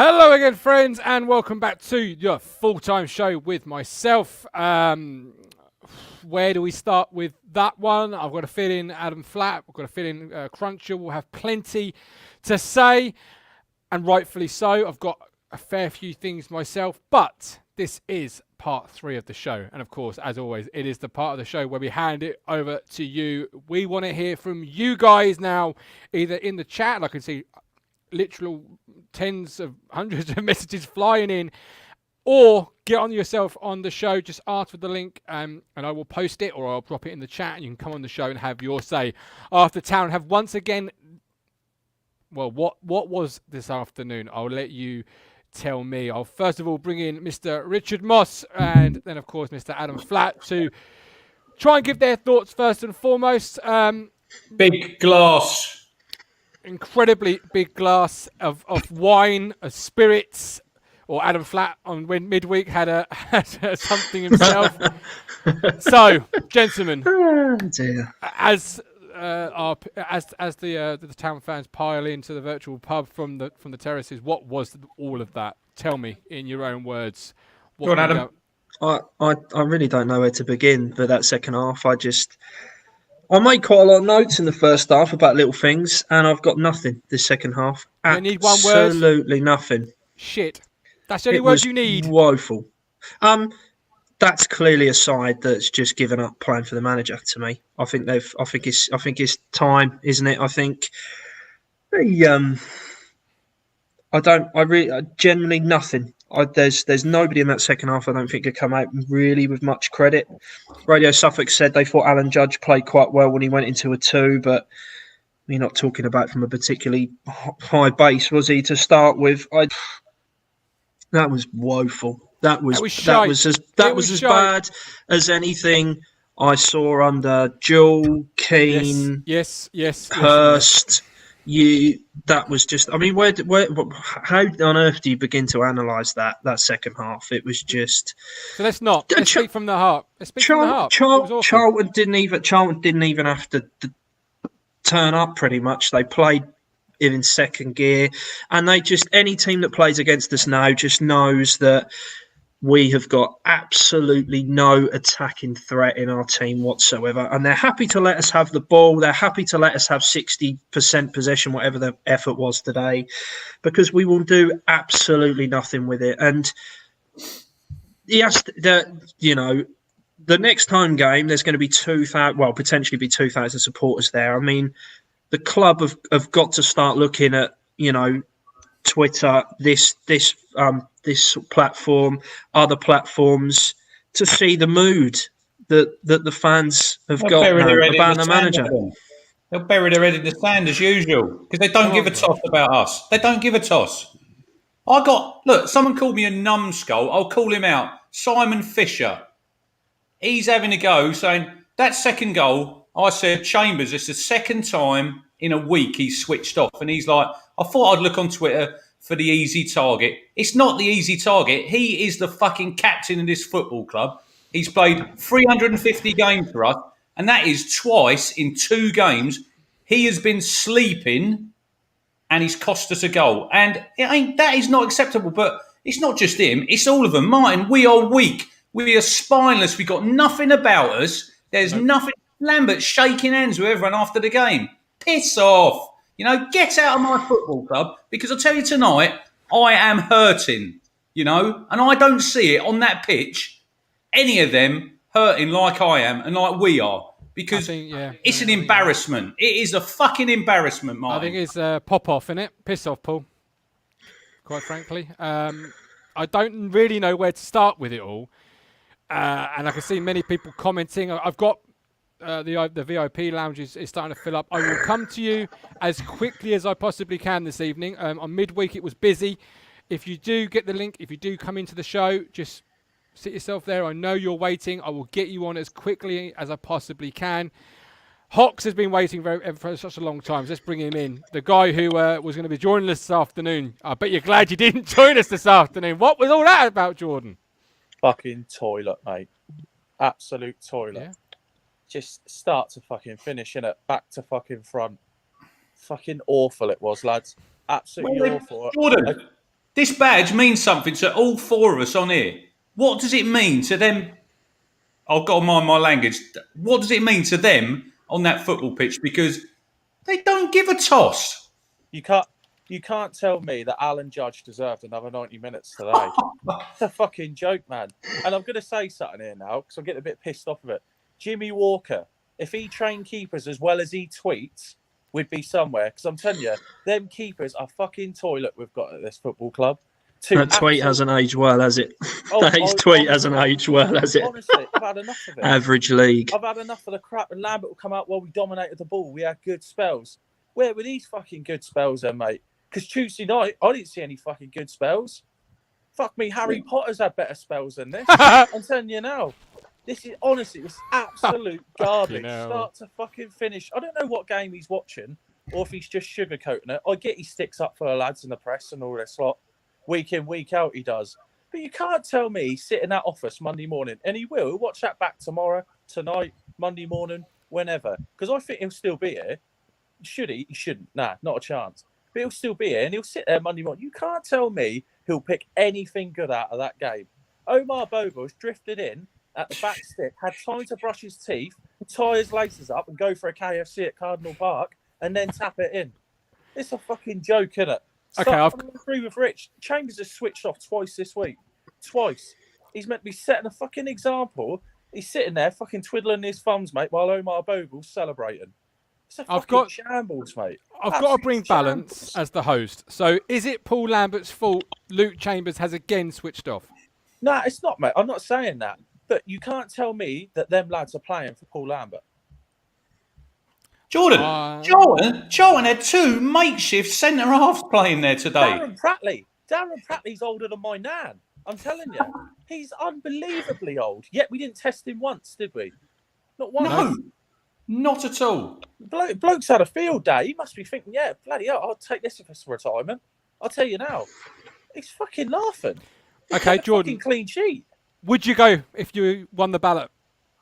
Hello again, friends, and welcome back to your full-time show with myself. Where do we start with that one? I've got to fit in Adam Flatt. I've got to fit in Cruncher. We'll have plenty to say, and rightfully so. I've got a fair few things myself, but this is part 3 of the show. And of course, as always, it is the part of the show where we hand it over to you. We want to hear from you guys now, either in the chat, and I can see literal tens of hundreds of messages flying in, or get on yourself on the show. Just ask for the link and I will post it, or I'll drop it in the chat and you can come on the show and have your say. After Town have once again, well, what was this afternoon? I'll let you tell me. I'll first of all bring in Mr. Richard Moss and then of course Mr. Adam Flatt to try and give their thoughts first and foremost. Big glass. Incredibly big glass of wine, of spirits, or Adam Flatt on when midweek had something himself. So, gentlemen, as the town fans pile into the virtual pub from the terraces, what was all of that? Tell me in your own words. Go on, Adam. I really don't know where to begin for that second half. I made quite a lot of notes in the first half about little things, and I've got nothing this second half. I need one word. Absolutely nothing. Shit. That's the only word you need. Woeful. That's clearly a side that's just given up playing for the manager to me. I think it's time, isn't it? I think generally nothing. There's nobody in that second half I don't think could come out really with much credit. Radio Suffolk said they thought Alan Judge played quite well when he went into a 2, but you're not talking about from a particularly high base, was he, to start with? That was woeful. That was as bad as anything I saw under Jewell, Keane, yes, Hurst. That was just. I mean, how on earth do you begin to analyse that second half? It was just. So let's speak from the heart. Charlton didn't even have to turn up. Pretty much, they played in second gear, and any team that plays against us now just knows that we have got absolutely no attacking threat in our team whatsoever. And they're happy to let us have the ball. They're happy to let us have 60% possession, whatever the effort was today, because we will do absolutely nothing with it. And the next home game, there's going to be 2,000, potentially be 2,000 supporters there. I mean, the club have got to start looking at, Twitter, this platform, other platforms, to see the mood that the fans have got about the manager. They'll bury their head in the sand as usual because they don't give a toss about us. They don't give a toss. Someone called me a numbskull. I'll call him out. Simon Fisher. He's having a go saying that second goal. I said, Chambers, it's the second time in a week he's switched off. And he's like, I thought I'd look on Twitter for the easy target. It's not the easy target. He is the fucking captain of this football club. He's played 350 games for us, and that is twice in 2 games. He has been sleeping, and he's cost us a goal. And that is not acceptable, but it's not just him. It's all of them. Martin, we are weak. We are spineless. We got nothing about us. There's nothing. Lambert shaking hands with everyone after the game. Piss off. Get out of my football club, because I'll tell you tonight, I am hurting, and I don't see it on that pitch, any of them hurting like I am and like we are, because it's an embarrassment. It is a fucking embarrassment, Martin. I think it's pop-off, innit? Piss off, Paul, quite frankly. I don't really know where to start with it all, and I can see many people commenting. I've got the VIP lounge is starting to fill up. I will come to you as quickly as I possibly can this evening. On midweek, it was busy. If you do get the link, if you do come into the show, just sit yourself there. I know you're waiting. I will get you on as quickly as I possibly can. Hox has been waiting for such a long time. So let's bring him in. The guy who was going to be joining us this afternoon. I bet you're glad you didn't join us this afternoon. What was all that about, Jordan? Fucking toilet, mate. Absolute toilet. Yeah. Just start to fucking finish, innit? Back to fucking front. Fucking awful it was, lads. Absolutely awful. Jordan, This badge means something to all four of us on here. What does it mean to them? I've got to mind my language. What does it mean to them on that football pitch? Because they don't give a toss. You can't tell me that Alan Judge deserved another 90 minutes today. It's a fucking joke, man. And I'm going to say something here now because I'm getting a bit pissed off of it. Jimmy Walker, if he trained keepers as well as he tweets, we'd be somewhere. Because I'm telling you, them keepers are fucking toilet we've got at this football club. That tweet hasn't aged well, has it? That tweet hasn't aged well, has it? Honestly, I've had enough of it. Average league. I've had enough of the crap. And Lambert will come out while we dominated the ball. We had good spells. Where were these fucking good spells then, mate? Because Tuesday night, I didn't see any fucking good spells. Fuck me, Harry Potter's had better spells than this. I'm telling you now. This is, honestly, it's absolute garbage. Start to fucking finish. I don't know what game he's watching or if he's just sugarcoating it. I get he sticks up for the lads in the press and all this lot. Week in, week out, he does. But you can't tell me he's sitting in that office Monday morning, and he will. He'll watch that back tomorrow, tonight, Monday morning, whenever. Because I think he'll still be here. Should he? He shouldn't. Nah, not a chance. But he'll still be here, and he'll sit there Monday morning. You can't tell me he'll pick anything good out of that game. Omar Bobo's drifted in at the back stick, had time to brush his teeth, tie his laces up, and go for a KFC at Cardinal Park, and then tap it in. It's a fucking joke, isn't it? Okay, I agree with Rich. Chambers has switched off twice this week. Twice. He's meant to be setting a fucking example. He's sitting there fucking twiddling his thumbs, mate, while Omar Bogle's celebrating. It's a fucking shambles, mate. I've got to bring balance as the host. So is it Paul Lambert's fault Luke Chambers has again switched off? Nah, it's not, mate. I'm not saying that. But you can't tell me that them lads are playing for Paul Lambert. Charlton had two makeshift centre halves playing there today. Darren Prattley's older than my nan. I'm telling you, he's unbelievably old. Yet we didn't test him once, did we? Not once. No, not at all. Bloke's had a field day. He must be thinking, yeah, bloody hell, I'll take this if it's retirement. I'll tell you now, he's fucking laughing. Okay, Jordan. Fucking clean sheet. Would you go if you won the ballot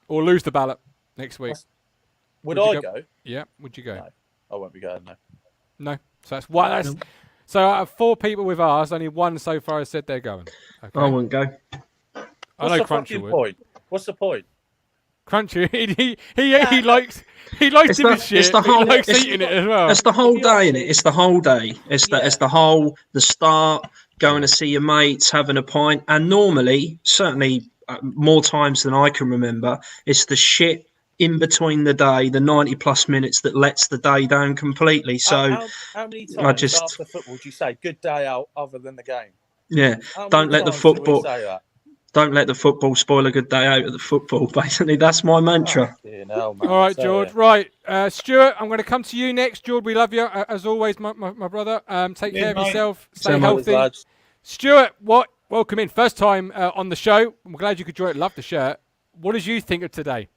or lose the ballot next week? Would I go? Yeah. Would you go? No, I won't be going. No. No. So that's one. That's, so out of 4 people with ours, only 1 so far has said they're going. Okay. I wouldn't go. I know Crunchy would. Point? What's the point? Crunchy, he likes his shit. It's the whole, he likes eating it as well. It's the whole day, innit? It's the whole day. It's the start, going to see your mates, having a pint, and normally, certainly more times than I can remember, it's the shit in between the day, the 90+ minutes that lets the day down completely. So how many times after football do you say good day out other than the game? Yeah, don't let the football spoil a good day out of the football. Basically, that's my mantra. All right, George. Right, Stuart, I'm going to come to you next. George, we love you as always, my brother. Take care of yourself. Stay healthy. Stuart, welcome in. First time on the show. I'm glad you could join it. Love the shirt. What did you think of today?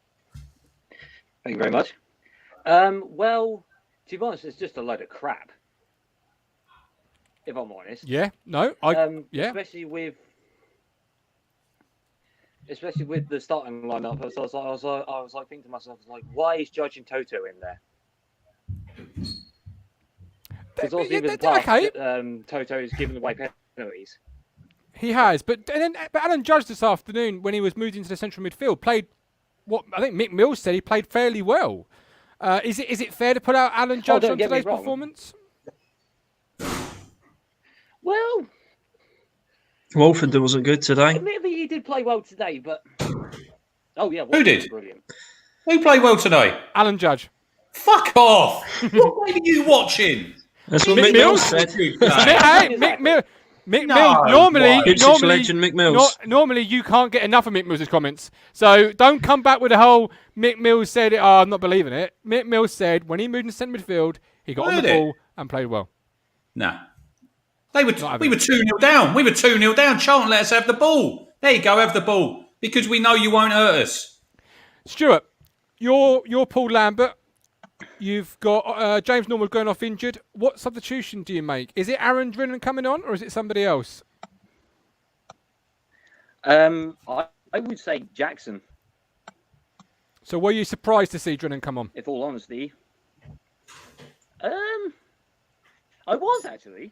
Thank you very much. Well, to be honest, it's just a load of crap. If I'm honest. Yeah. No. Yeah. Especially with the starting lineup. I was like thinking to myself, why is Judge and Toto in there? Because obviously in the past, Toto has given away penalties. He has, but Alan Judge this afternoon, when he was moved into the central midfield, played what I think Mick Mills said he played fairly well. Is it fair to put out Alan Judge on today's performance? Well, Wolford wasn't good today. Admittedly, he did play well today, but who did? Brilliant. Who played well today? Alan Judge. Fuck off! What game are you watching? That's what Mick Mills said. Hey, Mick Mills. Normally you can't get enough of Mick Mills' comments. So don't come back with the whole Mick Mills said it. Oh, I'm not believing it. Mick Mills said when he moved into centre midfield, he got on the ball and played well. No. We were 2-0 down. We were 2-0 down. Charlton let us have the ball. There you go, have the ball. Because we know you won't hurt us. Stuart, you're Paul Lambert. You've got James Norwood going off injured. What substitution do you make? Is it Aaron Drennan coming on or is it somebody else? I would say Jackson. So were you surprised to see Drennan come on? In all honesty. I was actually.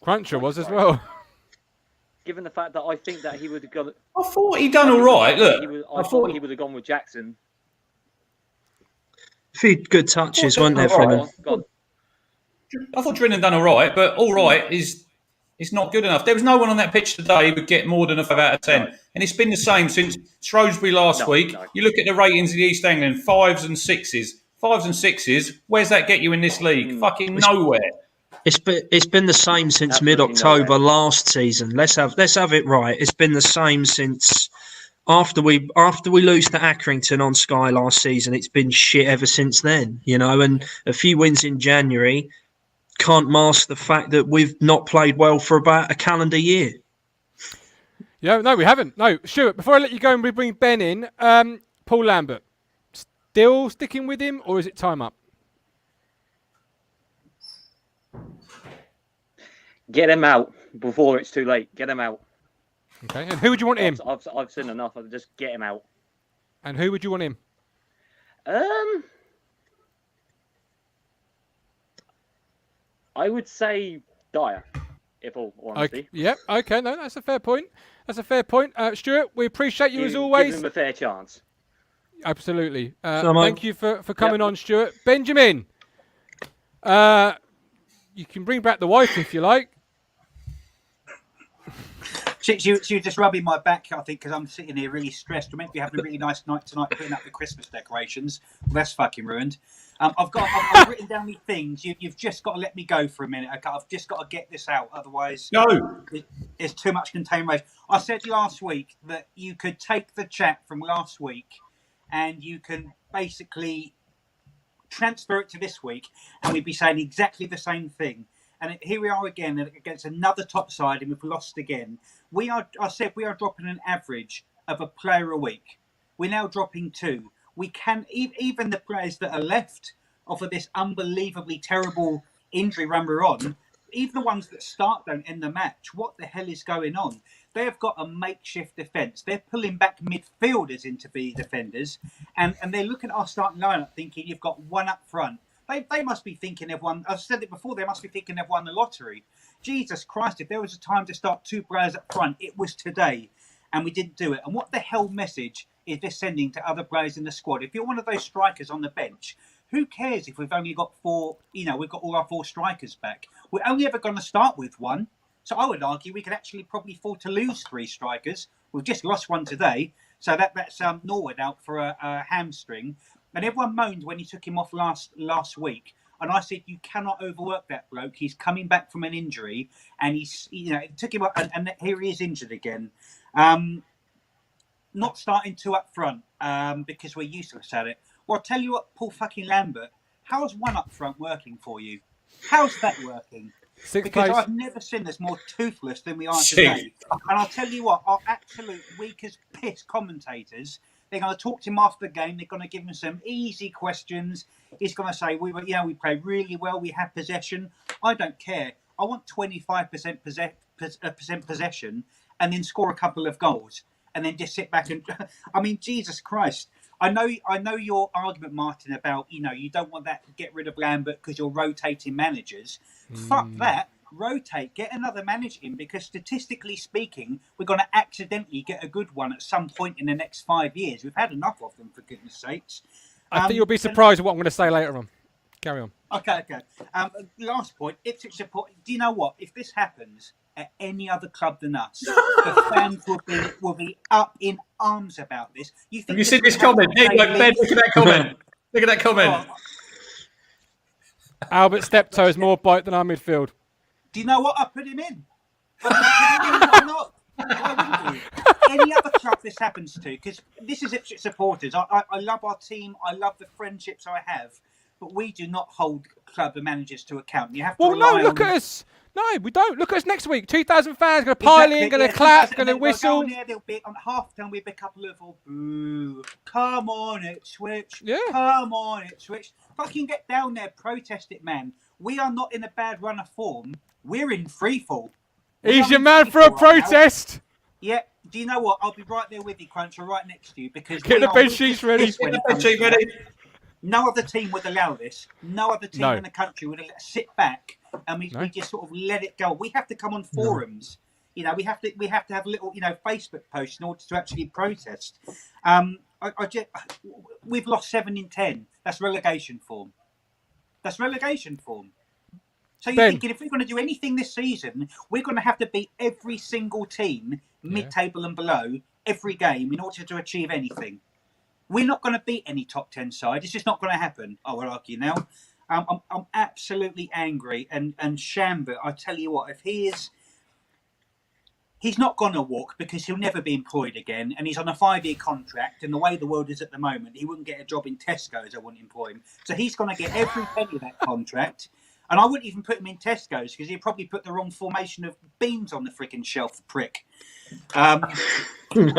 Cruncher was as well. Given the fact that I think that he would have gone. I thought he done all right. Look, I thought he would have gone with Jackson. A few good touches, weren't there, from him? I thought Drennan done all right, but all right is not good enough. There was no one on that pitch today who would get more than a 5 out of 10. No. And it's been the same since Shrewsbury last week. No. You look at the ratings in the East England, 5s and 6s. 5s and 6s, where's that get you in this league? Fucking nowhere. It's been the same since mid-October last season. Let's have it right. It's been the same since after we lose to Accrington on Sky last season. It's been shit ever since then, you know. And a few wins in January can't mask the fact that we've not played well for about a calendar year. Yeah, no, we haven't. No, Stuart, before I let you go and we bring Ben in, Paul Lambert, still sticking with him, or is it time up? Get him out before it's too late. Get him out. Okay, and who would you want him? I've seen enough. I'll just get him out. And who would you want him? I would say Dyer, if all honesty. Okay, yeah, okay, no, that's a fair point. Stuart, we appreciate you as always. Give him a fair chance. Absolutely. Thank you for coming on, Stuart. Benjamin, you can bring back the wife if you like. She was just rubbing my back, I think, because I'm sitting here really stressed. We're meant to be having a really nice night tonight, putting up the Christmas decorations. Well, that's fucking ruined. I've written down these things. You've just got to let me go for a minute. Okay? I've just got to get this out. Otherwise, there's too much contamination. I said last week that you could take the chat from last week and you can basically transfer it to this week and we'd be saying exactly the same thing. And here we are again against another top side and we've lost again. I said we are dropping an average of a player a week. We're now dropping 2. We can, even the players that are left off of this unbelievably terrible injury run we're on, even the ones that start don't end the match. What the hell is going on? They have got a makeshift defence. They're pulling back midfielders into be defenders, and they're looking at our starting lineup thinking you've got one up front. They must be thinking they've won. I've said it before. They must be thinking they've won the lottery. Jesus Christ! If there was a time to start 2 players up front, it was today, and we didn't do it. And what the hell message is this sending to other players in the squad? If you're one of those strikers on the bench, who cares if we've only got 4? You know, we've got all our 4 strikers back. We're only ever going to start with 1. So I would argue we could actually probably afford to lose 3 strikers. We've just lost 1 today, so that's Norwood out for a hamstring. And everyone moaned when he took him off last week. And I said, you cannot overwork that bloke. He's coming back from an injury, and it took him up, and here he is injured again. Not starting 2 up front because we're useless at it. Well, I'll tell you what, Paul fucking Lambert, how's 1 up front working for you? How's that working? Because I've never seen us more toothless than we are today. And I'll tell you what, our absolute weak as piss commentators, they're going to talk to him after the game. They're going to give him some easy questions. He's going to say, we played really well. We had possession. I don't care. I want 25% possession and then score a couple of goals and then just sit back and... I mean, Jesus Christ. I know your argument, Martin, about, you don't want that to get rid of Lambert because you're rotating managers. Fuck that. Rotate, get another manager in, because statistically speaking, we're going to accidentally get a good one at some point in the next 5 years. We've had enough of them, for goodness sakes. I think you'll be surprised at what I'm going to say later on. Carry on. Okay. Last point, Ipswich support. Do you know what? If this happens at any other club than us, the fans will be up in arms about this. Have you seen this comment? Ben, look at that comment. Look at that comment. Albert Steptoe has more bite than our midfield. Do you know what? I put him in. Why not? Why wouldn't you? Any other club this happens to, because this is Ipswich supporters. I love our team. I love the friendships I have, but we do not hold club and managers to account. You have to look at us. No, we don't. Look at us next week. 2,000 fans going to pile in, going to clap, going to whistle. They'll be on half time. We'll be a couple of boo. Come on, Ipswich. Yeah. Come on, Ipswich. Fucking get down there, protest it, man. We are not in a bad run of form. We're in free fall. He's your man for a protest. Yeah. Do you know what? I'll be right there with you, Cruncher, right next to you, because get the bed sheets ready. Get the bed sheet ready. No other team would allow this. No other team in the country would sit back and we just sort of let it go. We have to come on forums. You know, we have to have little, Facebook posts in order to actually protest. We've lost 7 in 10. That's relegation form. So you're thinking if we're going to do anything this season, we're going to have to beat every single team, mid-table and below, every game in order to achieve anything. We're not going to beat any top 10 side. It's just not going to happen. I will argue now. I'm absolutely angry. And Shambert, I tell you what, if he's not going to walk because he'll never be employed again, and he's on a 5-year contract, and the way the world is at the moment, he wouldn't get a job in Tesco's. I wouldn't employ him. So he's going to get every penny of that contract. And I wouldn't even put him in Tesco's because he'd probably put the wrong formation of beans on the freaking shelf, the prick.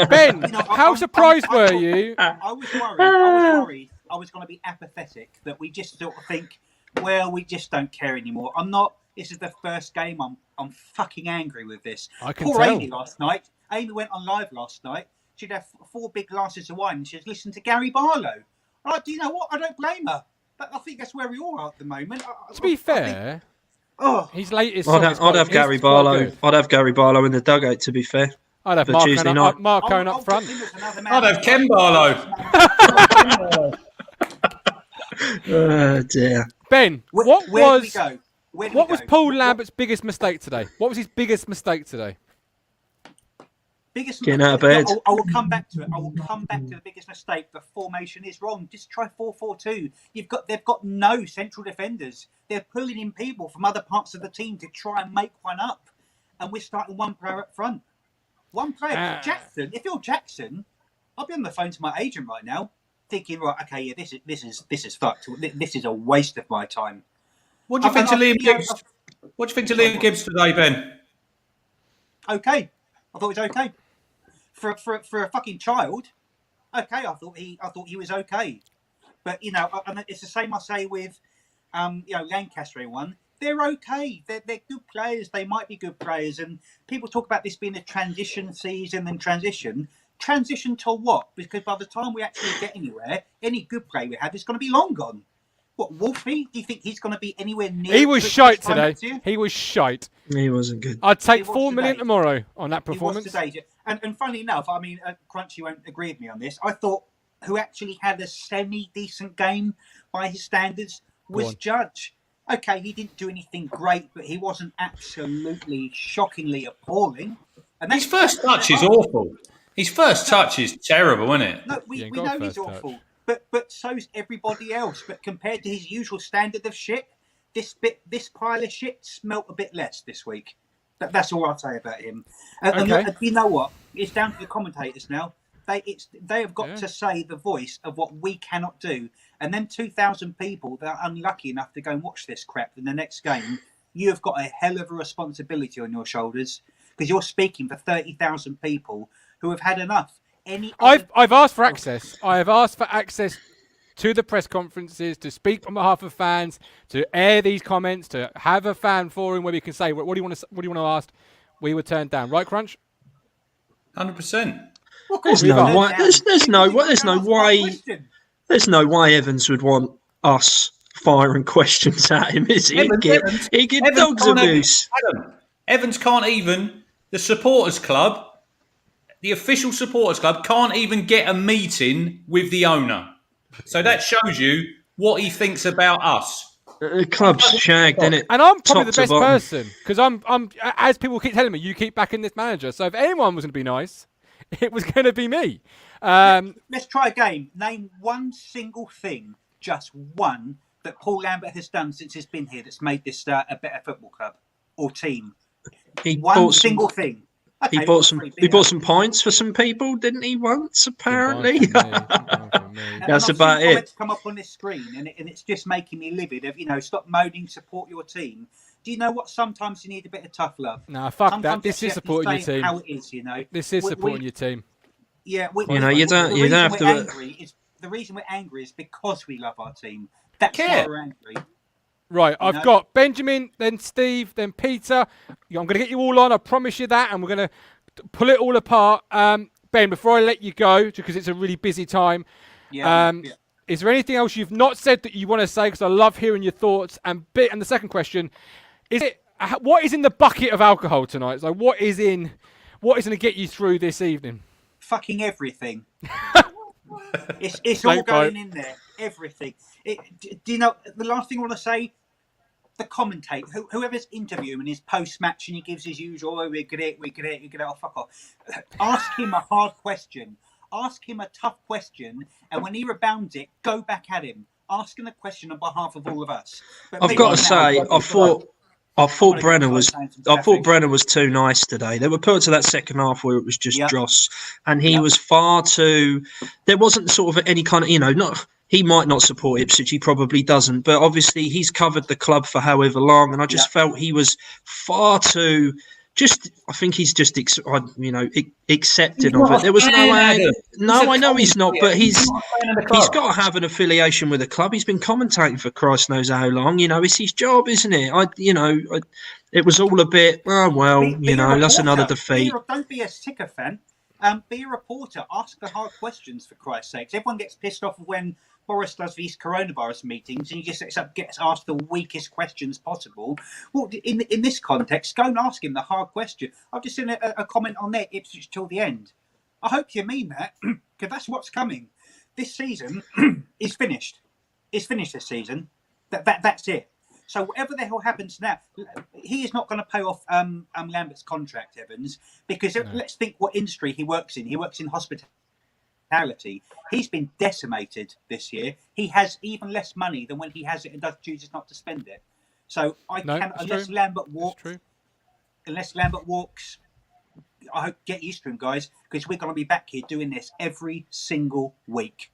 Ben, how surprised were you? I was worried. I was going to be apathetic, that we just sort of think, well, we just don't care anymore. I'm not. This is the first game. I'm fucking angry with this. Poor Amy last night. Amy went on live last night. She'd have 4 big glasses of wine and she'd listen to Gary Barlow. Do you know what? I don't blame her. I think that's where we all are at the moment. To be fair, his latest. I'd have Gary Barlow. I'd have Gary Barlow in the dugout. To be fair, I'd have Mark Cohen up front. I'd have Ken Barlow. Oh dear. Ben, what was Paul Lambert's Lambert's biggest mistake today? What was his biggest mistake today? Getting out of bed. I will come back to it. I will come back to the biggest mistake. The formation is wrong. Just try 4-4-2. They've got no central defenders. They're pulling in people from other parts of the team to try and make one up. And we're starting one player up front. One player. Jackson. If you're Jackson, I'll be on the phone to my agent right now, thinking, right, okay, yeah, this is fucked. This is a waste of my time. What do you think to Liam Gibbs? What do you think to Liam Gibbs today, Ben? Okay, I thought it was okay. For a fucking child, okay, I thought he was okay, but and it's the same I say with Lancaster and one. They're okay. They're good players. They might be good players, and people talk about this being a transition season and transition. Transition to what? Because by the time we actually get anywhere, any good play we have is going to be long gone. What, Wolfie? Do you think he's going to be anywhere near? He was shite today. He was shite. He wasn't good. I'd take 4 million tomorrow on that performance. He was today. And funnily enough, I mean, Crunchy won't agree with me on this. I thought who actually had a semi-decent game by his standards was Judge. Okay, he didn't do anything great, but he wasn't absolutely shockingly appalling. And his first touch is awful. His first touch is terrible, isn't it? No, we know he's awful. But so's everybody else. But compared to his usual standard of shit, this pile of shit smelt a bit less this week. That's all I'll say about him. And you know what? It's down to the commentators now. They have got to say the voice of what we cannot do. And then 2,000 people that are unlucky enough to go and watch this crap in the next game, you have got a hell of a responsibility on your shoulders because you're speaking for 30,000 people who have had enough. I've asked for access. I have asked for access to the press conferences, to speak on behalf of fans, to air these comments, to have a fan forum where we can say, what do you want to ask? We were turned down, right, Crunch? 100%. Well, there's no way Evans would want us firing questions at him. He'd get dogs abuse. Evans can't even. The supporters club. The official supporters club can't even get a meeting with the owner. So that shows you what he thinks about us. The club's shagged, isn't it? And I'm probably the best person because I'm, as people keep telling me, you keep backing this manager. So if anyone was going to be nice, it was going to be me. Let's try a game. Name one single thing, just one, that Paul Lambert has done since he's been here that's made this a better football club or team. One single thing. Okay, he bought some pints for some people, didn't he? Once, apparently. That's about it. Come up on this screen, and it's just making me livid. Stop moaning, support your team. Do you know what? Sometimes you need a bit of tough love. No, fuck sometimes that. This is supporting your team. How it is, This is supporting your team. Yeah, you don't have to. The reason we're angry is because we love our team. That's why we're angry. Right, I've got Benjamin, then Steve, then Peter. I'm going to get you all on, I promise you that, and we're going to pull it all apart. Ben, before I let you go, because it's a really busy time, is there anything else you've not said that you want to say? Because I love hearing your thoughts. And the second question, Is it what is in the bucket of alcohol tonight? So what is going to get you through this evening? Fucking everything. It's all going in there. Everything. Do you know the last thing I want to say? The commentator, whoever's interviewing his post-match and he gives his usual, oh, we get it, oh, fuck off. Ask him a hard question. Ask him a tough question, and when he rebounds it, go back at him. Ask him a question on behalf of all of us. But I've got to say, I thought Brenner was too nice today. They were put to that second half where it was just dross, and he was far too. There wasn't sort of any kind of, not. He might not support Ipswich, he probably doesn't, but obviously he's covered the club for however long, and I just felt he was far too. I think he's just, accepted of it. There was no way. No, I know he's not, but he's got to have an affiliation with the club. He's been commentating for Christ knows how long. It's his job, isn't it? It was all a bit. Oh well, that's another defeat. Don't be a sycophant. Be a reporter. Ask the hard questions for Christ's sake. Everyone gets pissed off when Boris does these coronavirus meetings and he just gets asked the weakest questions possible. Well, in this context, go and ask him the hard question. I've just seen a comment on there, Ipswich till the end. I hope you mean that, because that's what's coming. This season is finished. It's finished this season. That's it. So whatever the hell happens now, he is not going to pay off Lambert's contract, Evans, because let's think what industry he works in. He works in hospitality. He's been decimated this year. He has even less money than when he has it and chooses not to spend it. So unless Lambert walks, I hope get used to him, guys, because we're going to be back here doing this every single week.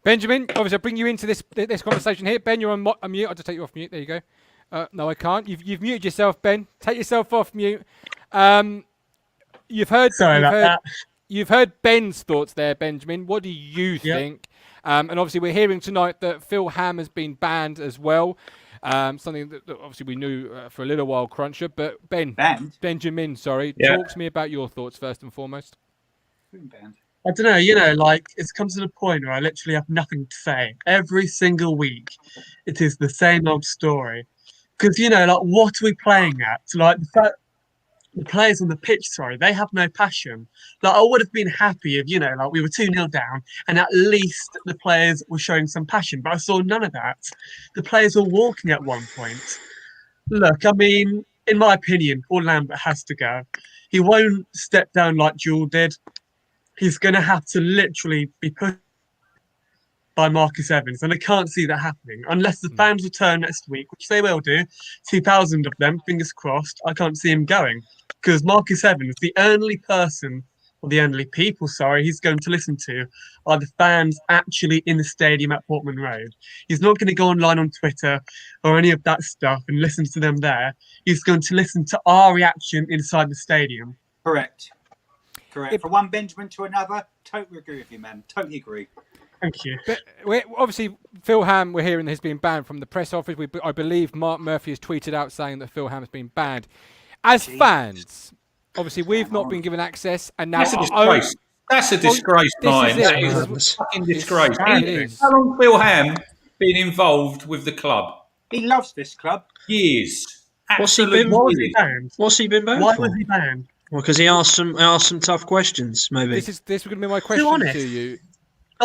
Benjamin, obviously, I'll bring you into this conversation here. Ben, you're on mute. I'll just take you off mute. There you go. No, I can't. You've muted yourself, Ben. Take yourself off mute. You've heard Ben's thoughts there, Benjamin. What do you think? And obviously, we're hearing tonight that Phil Ham has been banned as well. Something that obviously we knew for a little while, Cruncher. But Benjamin, talk to me about your thoughts first and foremost. Banned. I don't know, it's come to the point where I literally have nothing to say. Every single week, it is the same old story. Because, what are we playing at? The players on the pitch, they have no passion. I would have been happy if, we were 2-0 down and at least the players were showing some passion. But I saw none of that. The players were walking at one point. Look, I mean, in my opinion, Paul Lambert has to go. He won't step down like Jewel did. He's going to have to literally be put by Marcus Evans, and I can't see that happening unless the fans return next week, which they will do. 2,000 of them, fingers crossed. I can't see him going because Marcus Evans, the only person, or the only people, he's going to listen to are the fans actually in the stadium at Portman Road. He's not going to go online on Twitter or any of that stuff and listen to them there. He's going to listen to our reaction inside the stadium. Correct. From one Benjamin to another, totally agree with you, man. Totally agree. Thank you. But obviously, Phil Ham, we're hearing, has been banned from the press office. I believe Mark Murphy has tweeted out saying that Phil Ham has been banned. As fans, obviously, we've not been given access, and now that's a disgrace. That's a disgrace, Martin. That is a fucking disgrace. How long Phil Ham been involved with the club? He loves this club. Years. What's he been banned? What's he been banned Why for? was he banned? Well, because he asked some tough questions, maybe. This was going to be my question to you.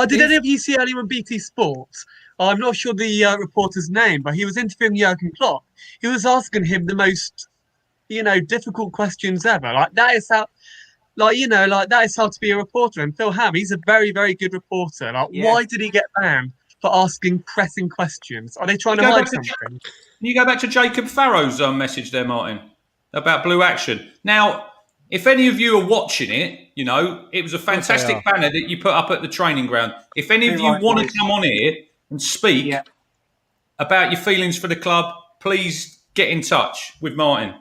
Did any of you see earlier on BT Sports? I'm not sure the reporter's name, but he was interviewing Jurgen Klopp. He was asking him the most, difficult questions ever. That is how to be a reporter. And Phil Ham, he's a very, very good reporter. Why did he get banned for asking pressing questions? Are they trying to hide something? Can you go back to Jacob Farrow's message there, Martin, about Blue Action? Now, if any of you are watching it, it was a fantastic banner that you put up at the training ground. If any of you want to come on here and speak about your feelings for the club, please get in touch with Martin.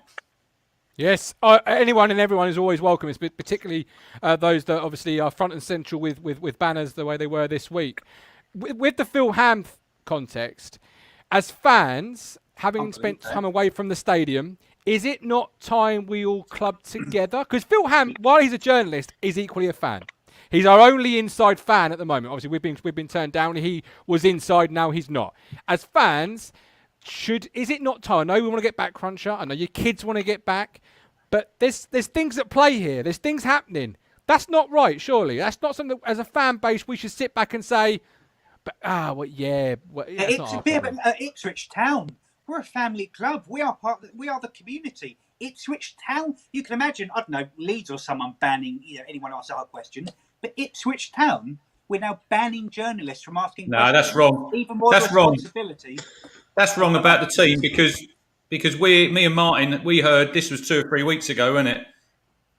Yes, anyone and everyone is always welcome. It's particularly those that obviously are front and central with banners the way they were this week. With the Phil Ham context, as fans, having spent time away from the stadium, is it not time we all club together? Because Phil Ham, while he's a journalist, is equally a fan. He's our only inside fan at the moment. Obviously, we've been turned down. He was inside, now he's not. As fans, is it not time? I know we want to get back, Cruncher. I know your kids want to get back, but there's things at play here. There's things happening. That's not right, surely. That's not something that, as a fan base, we should sit back and say, but that's not our problem. Ipswich Town. We're a family club. We are we are the community. Ipswich Town. You can imagine, I don't know, Leeds or someone banning anyone else our questions, but Ipswich Town, we're now banning journalists from asking questions. No, that's wrong. Even more That's wrong. responsibility. That's wrong about the team because me and Martin, we heard this was 2 or 3 weeks ago, wasn't it?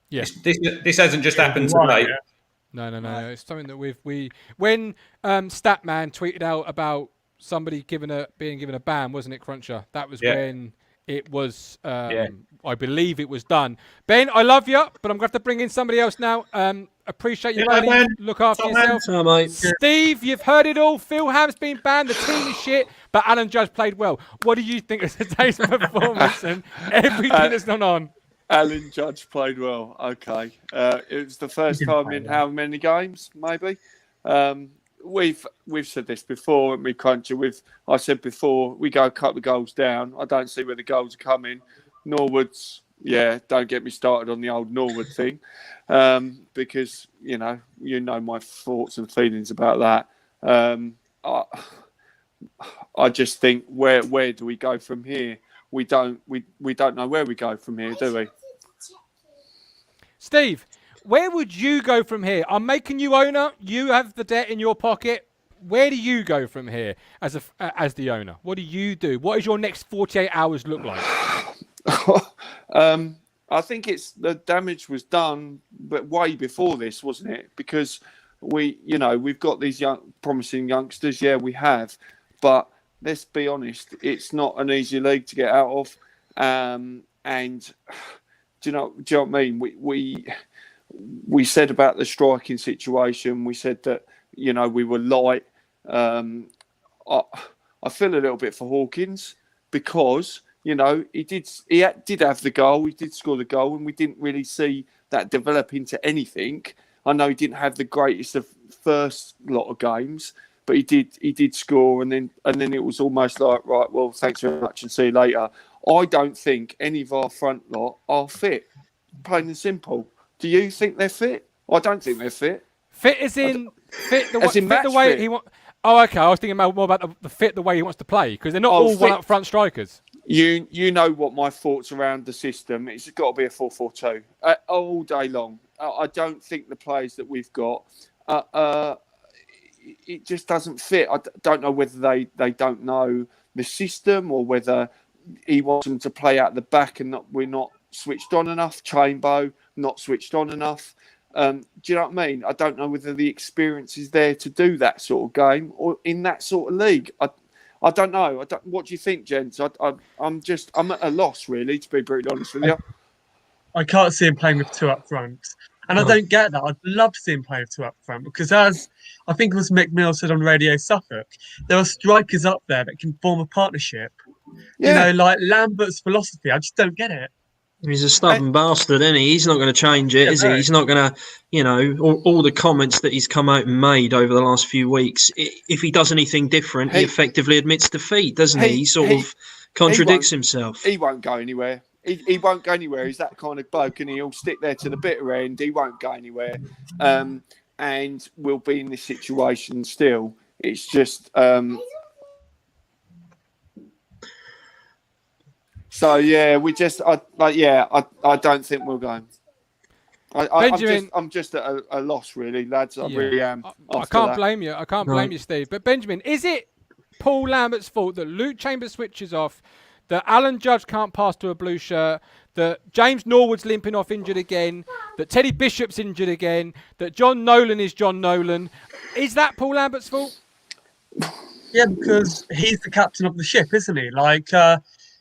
Yeah. This hasn't just happened today. No. It's something that when Statman tweeted out about somebody being given a ban, wasn't it, Cruncher? That was when it was. I believe it was done. Ben, I love you, but I'm going to have to bring in somebody else now. Appreciate you, buddy. Ben. Look after yourself. So, mate. Steve, you've heard it all. Phil Ham's been banned. The team is shit, but Alan Judge played well. What do you think of today's performance and everything that's gone on? Alan Judge played well. Okay. It was the first time in how many games, maybe? We've said this before, and we Cruncher. I said before, we go a couple of goals down. I don't see where the goals are coming. Norwood's, don't get me started on the old Norwood thing, because you know my thoughts and feelings about that. I just think where do we go from here? We don't know where we go from here, do we? Steve, where would you go from here? I'm making you owner. You have the debt in your pocket. Where do you go from here as the owner? What do you do? What does your next 48 hours look like? I think the damage was done, but way before this, wasn't it? Because we've got these young, promising youngsters. Yeah, we have, but let's be honest, it's not an easy league to get out of. And do you know what I mean? We said about the striking situation. We said that we were light. I feel a little bit for Hawkins because he did have the goal. He did score the goal, and we didn't really see that develop into anything. I know he didn't have the greatest of first lot of games, but he did score, and then it was almost like, right, well, thanks very much and see you later. I don't think any of our front lot are fit, plain and simple. Do you think they're fit? I don't think they're fit. Fit as in the way fit. he wants. Oh, okay. I was thinking more about the fit the way he wants to play because they're not all one up front strikers. You know what my thoughts around the system. It's got to be a 4-4-2 all day long. I don't think the players that we've got. It just doesn't fit. I don't know whether they don't know the system or whether he wants them to play out the back and we're not switched on enough. Chambo not switched on enough. Do you know what I mean? I don't know whether the experience is there to do that sort of game or in that sort of league. I don't know. What do you think, gents? I'm at a loss, really, to be brutally honest with you. I can't see him playing with two up front. And I don't get that. I'd love to see him play with two up front because as I think it was Mick Mills said on Radio Suffolk, there are strikers up there that can form a partnership. Yeah. Like Lambert's philosophy. I just don't get it. He's a stubborn bastard, isn't he? He's not going to change it, is he? He's not going to, all the comments that he's come out and made over the last few weeks, if he does anything different, he effectively admits defeat, doesn't he? He sort of contradicts himself. He won't go anywhere. He won't go anywhere. He's that kind of bloke, and he'll stick there to the bitter end. He won't go anywhere. And we'll be in this situation still. It's just... So we just, I don't think we'll go. I'm just at a loss, really, lads. I really am. I can't blame you. I can't blame you, Steve. But Benjamin, is it Paul Lambert's fault that Luke Chambers switches off, that Alan Judge can't pass to a blue shirt, that James Norwood's limping off injured again, that Teddy Bishop's injured again, that John Nolan is John Nolan? Is that Paul Lambert's fault? Yeah, because he's the captain of the ship, isn't he? Like,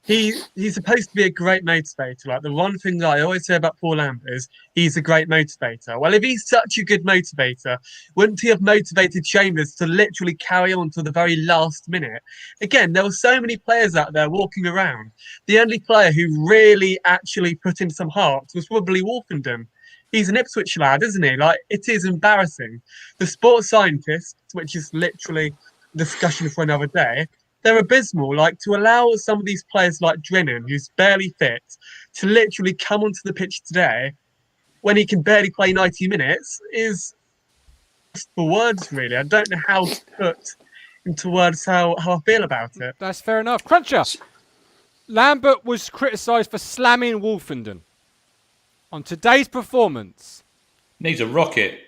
He's supposed to be a great motivator. Like the one thing that I always say about Paul Lambert is he's a great motivator. Well, if he's such a good motivator, wouldn't he have motivated Chambers to literally carry on to the very last minute? Again, there were so many players out there walking around. The only player who really actually put in some heart was probably Wolfenden. He's an Ipswich lad, isn't he? Like, it is embarrassing. The sports scientists, which is literally a discussion for another day, they're abysmal. Like, to allow some of these players like Drennan, who's barely fit, to literally come onto the pitch today when he can barely play 90 minutes is just for words, really. I don't know how to put into words how I feel about it. That's fair enough. Cruncher, Lambert was criticised for slamming Wolfenden. On today's performance, Needs a rocket.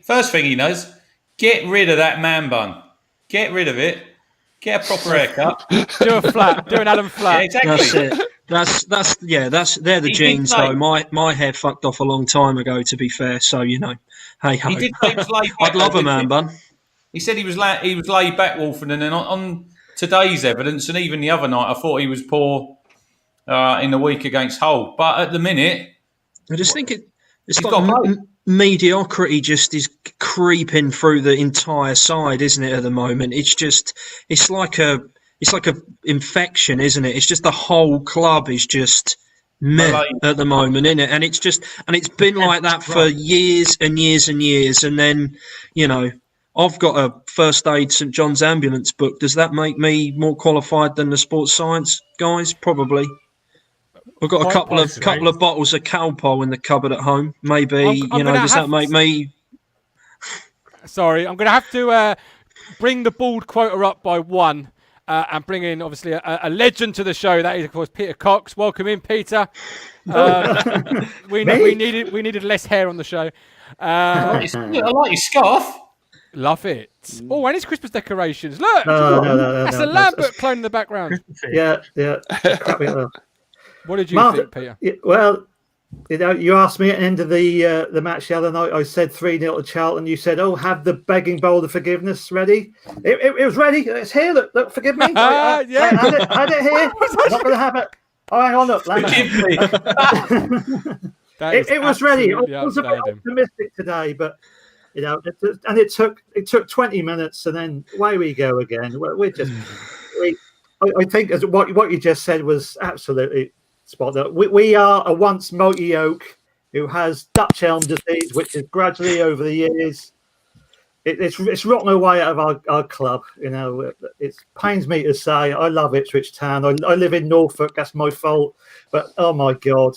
First thing he does, get rid of that man bun. Get rid of it. Get a proper haircut. do an Adam Flat. Yeah, exactly. That's it. They're the genes though. My hair fucked off a long time ago, to be fair. So hey ho. He did say he was laid back. I'd love a man bun. He said he was laid back, Wolfen, and then on today's evidence, and even the other night, I thought he was poor in the week against Hull. But at the minute, I just think it's got like mediocrity just is creeping through the entire side, isn't it? At the moment, it's like a infection, isn't it? It's just the whole club is just meh at the moment, isn't it? And it's been like that for years and years and years. And then, I've got a first aid St John's ambulance book. Does that make me more qualified than the sports science guys? Probably. I've got a couple of bottles of Calpol in the cupboard at home. Maybe, does that make me... Sorry, I'm going to have to bring the bald quota up by one and bring in, obviously, a legend to the show. That is, of course, Peter Cox. Welcome in, Peter. We needed less hair on the show. I like your scarf. Love it. Oh, and his Christmas decorations. Look, that's a Lambert clone in the background. Yeah. Crap me up. What did you think, Peter? Well, you asked me at the end of the match the other night. I said 3-0 to Charlton. You said, "Oh, have the begging bowl of forgiveness ready." It was ready. It's here. Look, forgive me. I had it here. I'm not going to have it. Oh, hang on, look. Forgive me. It was ready. I was a bit optimistic today, but it took 20 minutes, and then away we go again. I think as what you just said was absolutely spot on. We are a once mighty oak who has Dutch elm disease, which is gradually over the years it's rotten away out of our club. It pains me to say I love Ipswich Town. I live in Norfolk. That's my fault. But oh my God,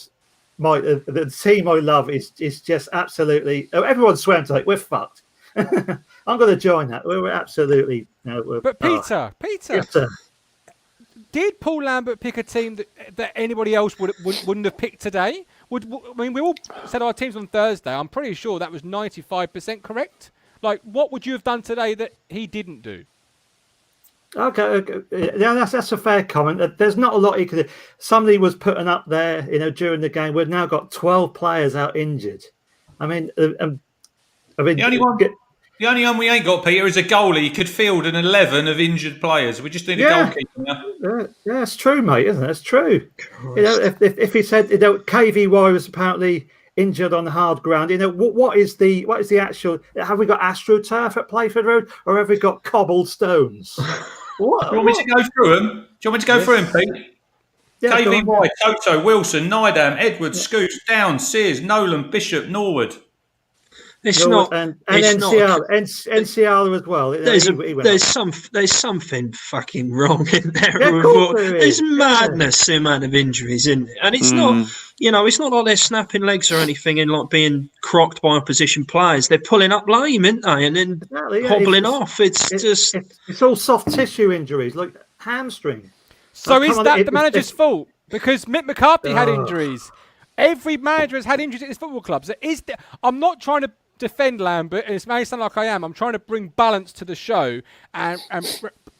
the team I love is just absolutely. Everyone's swearing to we're fucked. I'm going to join that. We're absolutely. But Peter. Yes, sir. Did Paul Lambert pick a team that anybody else wouldn't have picked today? We all said our teams on Thursday. I'm pretty sure that was 95% correct. Like, what would you have done today that he didn't do? Okay. Yeah, that's a fair comment. There's not a lot he could do. Somebody was putting up there, during the game. We've now got 12 players out injured. The only one we ain't got, Peter, is a goalie. He could field an 11 of injured players. We just need a goalkeeper now. Yeah, it's true, mate, isn't it? It's true. If he said, KVY was apparently injured on hard ground, what is the actual? Have we got AstroTurf at Playford Road, or have we got cobblestones? What? Do you want me to go through them? Do you want me to go through them, Pete? Yeah, KVY, Toto, Wilson, Nydam, Edwards, Scoots, Downs, Sears, Nolan, Bishop, Norwood. It's not, and NCR as well. There's something fucking wrong in there. Yeah, there's madness the amount of injuries in there, and it's not. It's not like they're snapping legs or anything and like being crocked by opposition players. They're pulling up lame, aren't they, and then hobbling off. It's all soft tissue injuries, like hamstring. So is that the manager's fault? Because Mick McCarthy had injuries. Every manager has had injuries at this football club. So I'm not trying to defend Lambert, and it may sound like I am. I'm trying to bring balance to the show and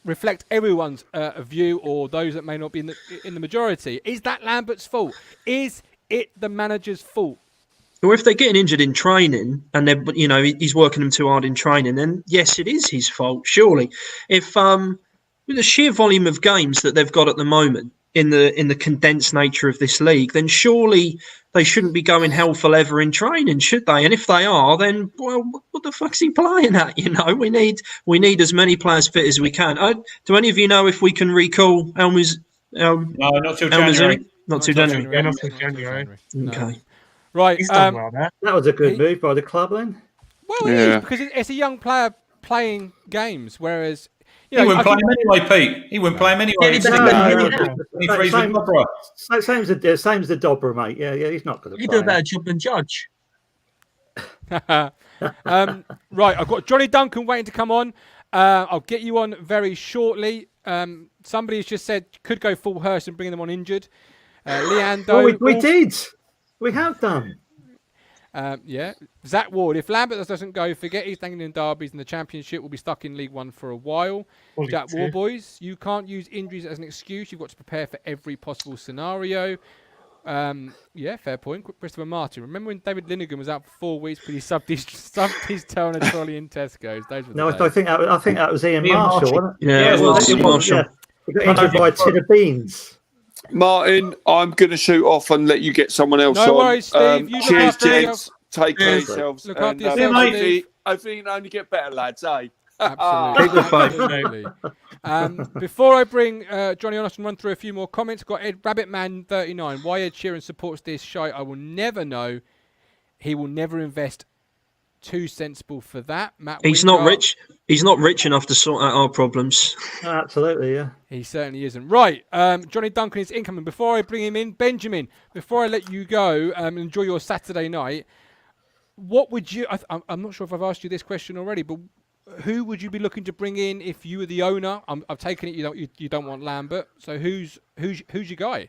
reflect everyone's view, or those that may not be in the majority. Is that Lambert's fault? Is it the manager's fault? Well, if they're getting injured in training and he's working them too hard in training, then yes, it is his fault. Surely, if with the sheer volume of games that they've got at the moment, in the condensed nature of this league, then surely they shouldn't be going hell for leather in training, should they? And if they are, then what the fuck's he playing at? We need as many players fit as we can. Do any of you know if we can recall Elmer's? No, not till January. Not till January. Not till January. Okay. Right. He's done well there. That was a good move by the club then. Well, it is, because it's a young player playing games, whereas you know, He wouldn't I play think- him anyway, Pete. He wouldn't play him anyway. Yeah, He'd he stick doesn't with know. him. Yeah. 23's with Barbara. Same as the Dobra, mate. Yeah, he's not going to You play. do a better job than Judge. Right, I've got Johnny Duncan waiting to come on. I'll get you on very shortly. Somebody's just said could go full Hurst and bring them on injured. Leando. Well, we did. We have done. Yeah. Zach Ward. If Lambert doesn't go, forget East Anglian derbies and the Championship. Will be stuck in League One for a while. Probably Jack true. Ward, boys. You can't use injuries as an excuse. You've got to prepare for every possible scenario. Yeah, fair point. Christopher Martin. Remember when David Linnigan was out for 4 weeks because he subbed his toe on a trolley in Tesco's? Those were the No, days. I think that was Ian Ian Marshall. Marshall. Wasn't it? Yeah, it was Ian Marshall. Yeah. He got injured by a tin of beans. Martin, I'm going to shoot off and let you get someone else No on. worries, Steve. You look cheers, after gents. Take care of Cheers. yourselves. Look and, after yourself, Steve. hopefully you can only get better, lads, eh? Absolutely. Keep the faith. Absolutely. Before I bring Johnny on, I can run through a few more comments. Got Ed Rabbitman39. Why Ed Sheeran supports this shite, I will never know. He will never invest. Too sensible for that. Matt He's Wingard, not rich. He's not rich enough to sort out our problems. Absolutely, yeah. He certainly isn't. Right. Johnny Duncan is incoming. Before I bring him in, Benjamin, before I let you go, enjoy your Saturday night. What would you... I'm not sure if I've asked you this question already, but who would you be looking to bring in if you were the owner? I've taken it you don't want Lambert. So who's your guy?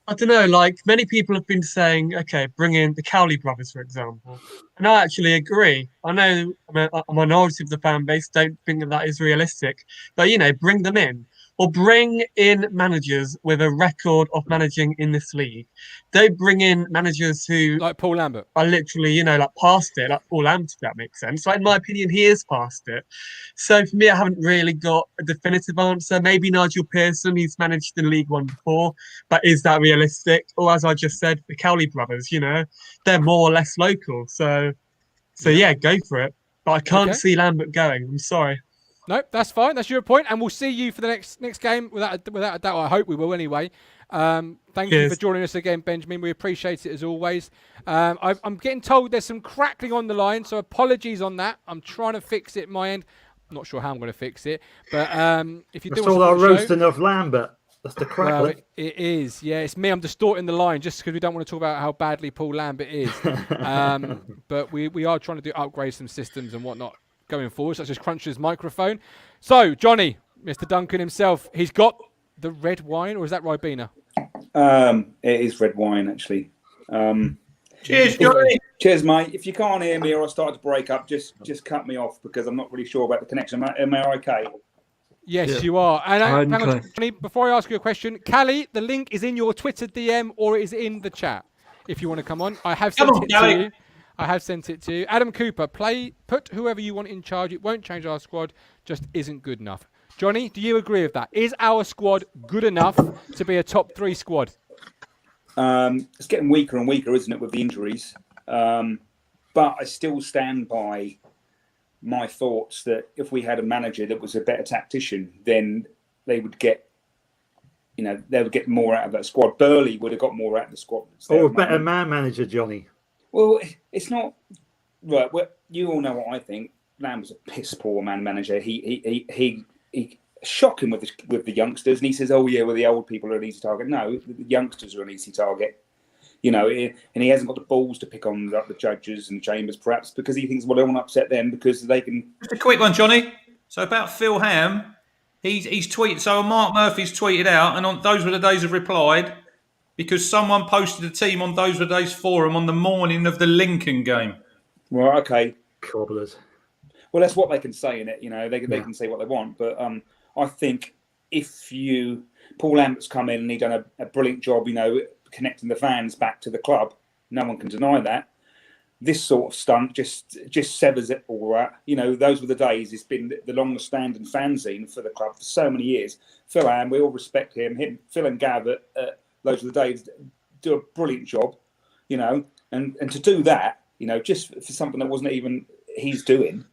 I don't know, like many people have been saying, okay, bring in the Cowley brothers, for example. And I actually agree. I know a minority of the fan base don't think that is realistic, but, you know, bring them in. Or bring in managers with a record of managing in this league. Don't bring in managers who Like Paul Lambert. are literally, you know, like past it, like Paul Lambert, if that makes sense. Like, in my opinion, he is past it. So for me, I haven't really got a definitive answer. Maybe Nigel Pearson, he's managed in League One before, but is that realistic? Or as I just said, the Cowley brothers, you know, they're more or less local. So yeah, go for it. But I can't see Lambert going. I'm sorry. No, that's fine. That's your point, and we'll see you for the next game. Without a doubt, I hope we will anyway. Thank you for joining us again, Benjamin. We appreciate it as always. I'm getting told there's some crackling on the line, so apologies on that. I'm trying to fix it at my end. I'm not sure how I'm going to fix it, but if you do It's want all our to support the roasting of Lambert. That's the crack. well, it is. Yeah, it's me. I'm distorting the line just because we don't want to talk about how badly Paul Lambert is. But we are trying to upgrade some systems and whatnot going forward, such as Cruncher's microphone. So, Johnny, Mr. Duncan himself, he's got the red wine, or is that Ribena? It is red wine, actually. Cheers, Johnny. Cheers, mate. If you can't hear me or I start to break up, just cut me off because I'm not really sure about the connection. Am I okay? Yes, you are. And hang on, Okay. Johnny, before I ask you a question, Callie, the link is in your Twitter DM or it is in the chat. If you want to come on, I have sent it to you. I have sent it to you. Adam Cooper, put whoever you want in charge. It won't change our squad, just isn't good enough. Johnny, do you agree with that? Is our squad good enough to be a top 3 squad? It's getting weaker and weaker, isn't it, with the injuries? But I still stand by my thoughts that if we had a manager that was a better tactician, then they would get, they would get more out of that squad. Burley would have got more out of the squad. Or a better man manager, Johnny. Well, it's not right. Well, you all know what I think. Lamb was a piss poor man manager. He shocking with the youngsters, and he says, "Oh yeah, well the old people are an easy target." No, the youngsters are an easy target. And he hasn't got the balls to pick on the judges and chambers, perhaps because he thinks, well, I don't want to upset them because they can. Just a quick one, Johnny. So about Phil Ham, he's tweeted. So Mark Murphy's tweeted out, and on Those Were the Days have replied because someone posted a team on Those Were the Days forum on the morning of the Lincoln game. Well, okay, cobblers. Well, that's what they can say in it. They can say what they want, but I think if Paul Lambert's come in and he's done a brilliant job, connecting the fans back to the club. No one can deny that. This sort of stunt just severs it all right. Those were the days. It's been the longest standing fanzine for the club for so many years. Phil Ham, we all respect him. Phil and Gav at Those Were the Days do a brilliant job, and to do that, just for something that wasn't even he's doing.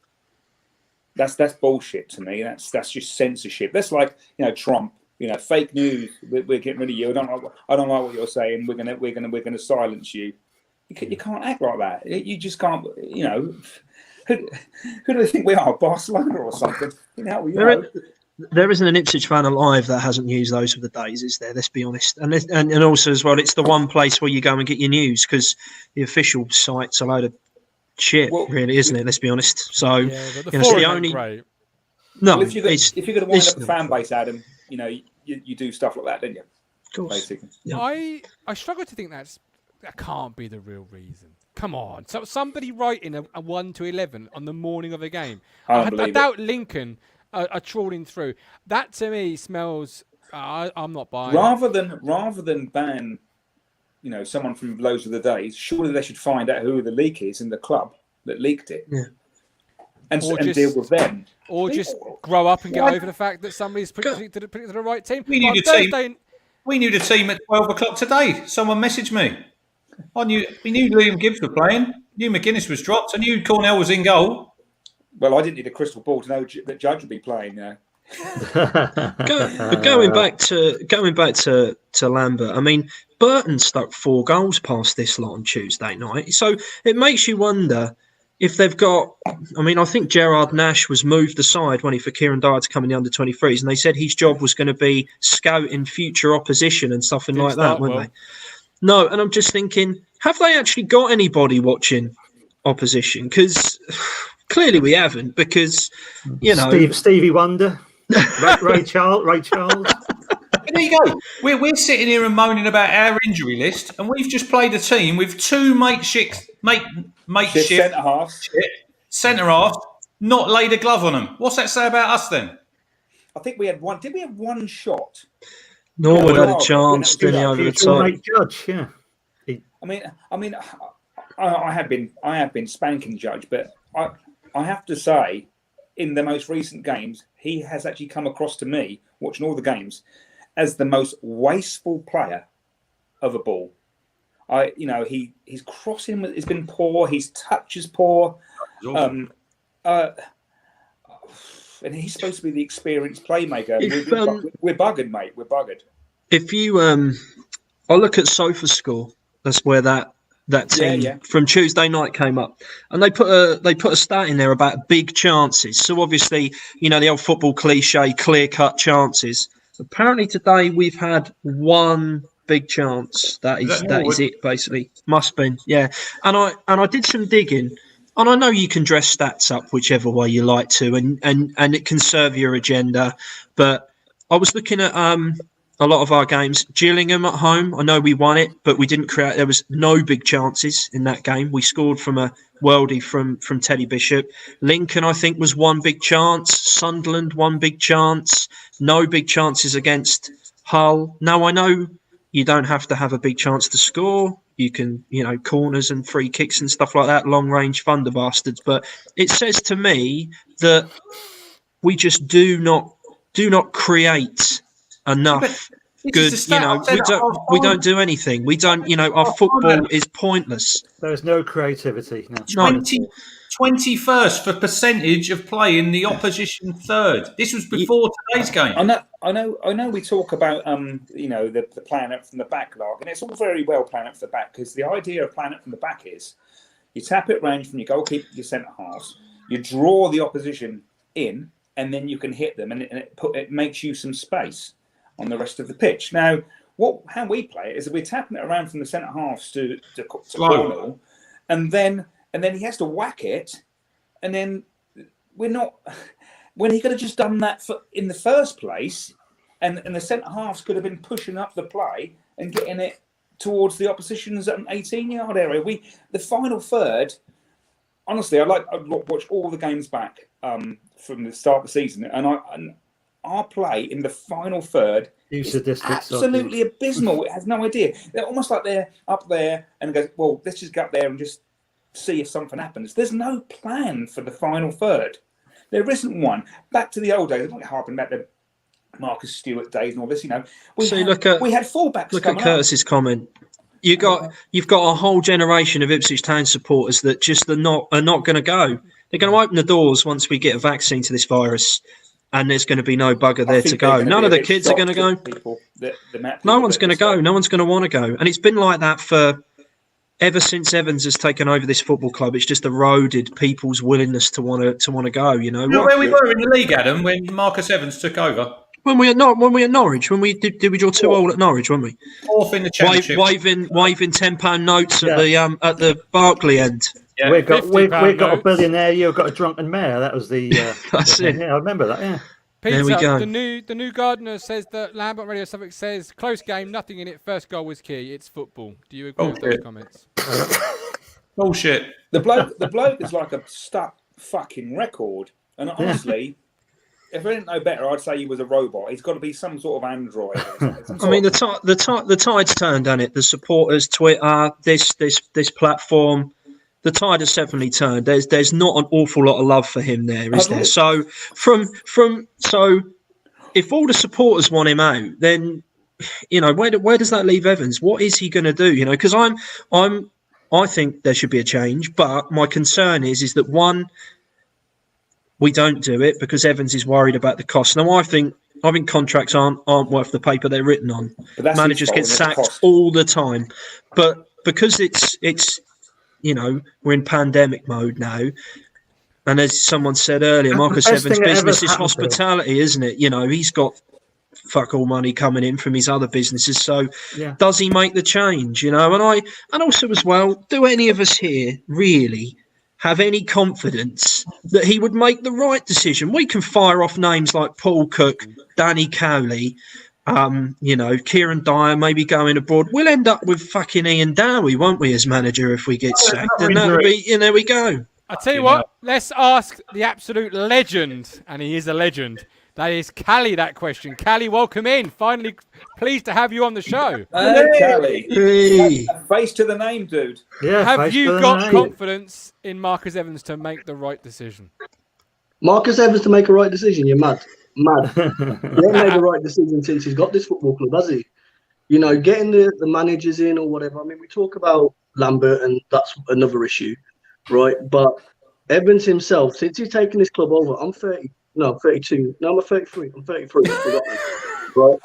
That's bullshit to me. That's just censorship. That's like Trump. Fake news. We're getting rid of you. I don't like what you're saying. We're gonna silence you. You can't act like that. You just can't. Who do they think we are? Barcelona or something? There isn't an Ipswich fan alive that hasn't used those for the days, is there? Let's be honest. And also as well, it's the one place where you go and get your news, because the official site's a load of shit, really, isn't it? Let's be honest. So but it's the only. Great. No, if you're going to wind up the fan base, Adam, you do stuff like that, don't you? Of course. Basically. Yeah. I struggle to think that can't be the real reason. Come on, so somebody writing a 1 to 11 on the morning of a game. I doubt Lincoln are trawling through. That to me smells. I'm not buying. Rather than ban, someone from Loads of the Days, surely they should find out who the leak is in the club that leaked it, and deal with them. Or just grow up and get over the fact that somebody's picked to the right team. We knew the team at 12 o'clock today. Someone messaged me. We knew Liam Gibbs was playing. Knew McGuinness was dropped. I knew Cornell was in goal. Well, I didn't need a crystal ball to know that Judge would be playing now. Going back to Lambert, I mean, Burton stuck 4 goals past this lot on Tuesday night. So it makes you wonder if they've got. I mean, I think Gerard Nash was moved aside for Kieran Dyer to come in the under-23s, and they said his job was going to be scouting future opposition and stuff like that, weren't they? No, and I'm just thinking, have they actually got anybody watching opposition? Because clearly we haven't. Because Stevie Wonder, Ray Charles. There you go. We're sitting here and moaning about our injury list, and we've just played a team with 2 makeshift centre halves, not laid a glove on them. What's that say about us then? I think we had one. Did we have one shot? Norwood had a chance, didn't he, over the top? Judge, yeah. I mean, I have been spanking Judge, but I have to say, in the most recent games, he has actually come across to me, watching all the games, as the most wasteful player of a ball. His crossing has been poor, his touch is poor, and he's supposed to be the experienced playmaker. We're buggered, mate. We're buggered. If you, I look at SofaScore. That's where that team from Tuesday night came up, and they put a stat in there about big chances. So obviously, the old football cliche, clear-cut chances. Apparently today we've had 1 big chance. That is it, basically. Must be, yeah. And I did some digging, and I know you can dress stats up whichever way you like to, and it can serve your agenda. But I was looking at a lot of our games. Gillingham at home, I know we won it, but we didn't create. There was no big chances in that game. We scored from a worldie from Teddy Bishop. Lincoln, I think, was 1 big chance. Sunderland, 1 big chance. No big chances against Hull. Now, I know you don't have to have a big chance to score. You can, corners and free kicks and stuff like that, long-range thunder bastards. But it says to me that we just do not create enough good. We don't do anything. We don't. Our football is pointless. There's no creativity. No. 21st for percentage of play in the opposition third. This was before today's game. I know. We talk about the playing up from the back, Lark, and it's all very well playing up from the back, because the idea of playing up from the back is you tap it range from your goalkeeper to your centre halves, you draw the opposition in, and then you can hit them, and it makes you some space on the rest of the pitch. Now, how we play it is that we're tapping it around from the centre halves to Cornell, and then he has to whack it, and then we're not. When he could have just done that in the first place, and the centre halves could have been pushing up the play and getting it towards the opposition's 18-yard area. The final third. Honestly, I'd watch all the games back from the start of the season, and our play in the final third is absolutely abysmal. It has no idea. They're almost like they're up there and goes, well, let's just go up there and just see if something happens. There's no plan for the final third. There isn't one. Back to the old days. I'm not harping back to Marcus Stewart days and all this. We had fullbacks. Look at Curtis's comment. You've got a whole generation of Ipswich Town supporters that just are not going to go. They're going to open the doors once we get a vaccine to this virus, and there's going to be no bugger there to go. None of the kids are going to go. No one's going to go. No one's going to want to go. And it's been like that for ever since Evans has taken over this football club, it's just eroded people's willingness to want to go. You know, where we were in the league, Adam, when Marcus Evans took over. When we at Norwich, when we did we draw 2-2 at Norwich, weren't we? Fourth in the championship. Waving £10 notes at the Barclay end. Yeah. We got a billionaire. You've got a drunken mayor. That was the. That's it. Yeah, I remember that. Yeah. Peter, there we go. The new Gardener says that Lambert Radio Suffolk says close game, nothing in it. First goal was key. It's football. Do you agree with those comments? Bullshit. The bloke is like a stuck fucking record. And honestly, if I didn't know better, I'd say he was a robot. He's got to be some sort of android. I mean, the tide's turned, hasn't it? The supporters, Twitter, this platform. The tide has definitely turned. There's not an awful lot of love for him there, is there? So so if all the supporters want him out, then you know where does that leave Evans? What is he going to do? You know, because I think there should be a change, but my concern is that one, we don't do it because Evans is worried about the cost. Now I think contracts aren't worth the paper they're written on. Managers get sacked all the time, but because it's you know, we're in pandemic mode now. And as someone said earlier, Marcus Evans' business is hospitality, isn't it? You know, he's got fuck all money coming in from his other businesses. So does he make the change? You know, and also as well, do any of us here really have any confidence that he would make the right decision? We can fire off names like Paul Cook, Danny Cowley, you know, Kieran Dyer maybe going abroad. We'll end up with fucking Ian Dowie, won't we, as manager if we get sacked? And that'll be, there we go. I'll tell you what, let's ask the absolute legend, and he is a legend. That is Callie, that question. Callie, welcome in. Finally, pleased to have you on the show. Hey, Callie. Hey. Face to the name, dude. Yeah. Have you got confidence in Marcus Evans to make the right decision? Marcus Evans to make a right decision? You're mad. Mad. He hasn't made the right decision since he's got this football club, has he? You know, getting the managers in or whatever. I mean, we talk about Lambert, and that's another issue, right? But Evans himself, since he's taken this club over, I'm 32. No, I'm 33. I'm 33. Right?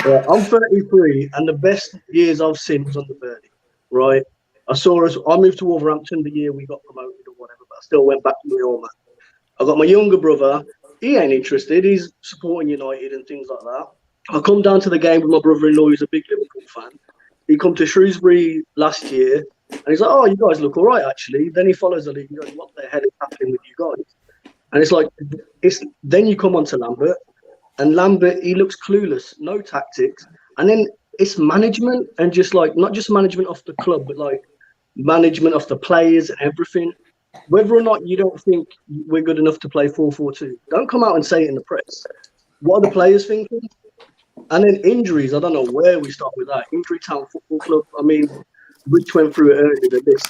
Yeah, I'm 33, and the best years I've seen was under 30, right? I moved to Wolverhampton the year we got promoted or whatever, but I still went back to my old man. I got my younger brother. He ain't interested. He's supporting United and things like that. I come down to the game with my brother-in-law, who's a big Liverpool fan. He come to Shrewsbury last year, and he's like, "Oh, you guys look all right, actually." Then he follows the league and goes, "What the hell is happening with you guys?" And it's like, then you come on to Lambert, and Lambert, he looks clueless, no tactics. And then it's management, and just like, not just management of the club, but like management of the players and everything. Whether or not you don't think we're good enough to play 4-4-2, don't come out and say it in the press. What are the players thinking? And then injuries, I don't know where we start with that. Injury Town Football Club, I mean, Rich went through it earlier. This.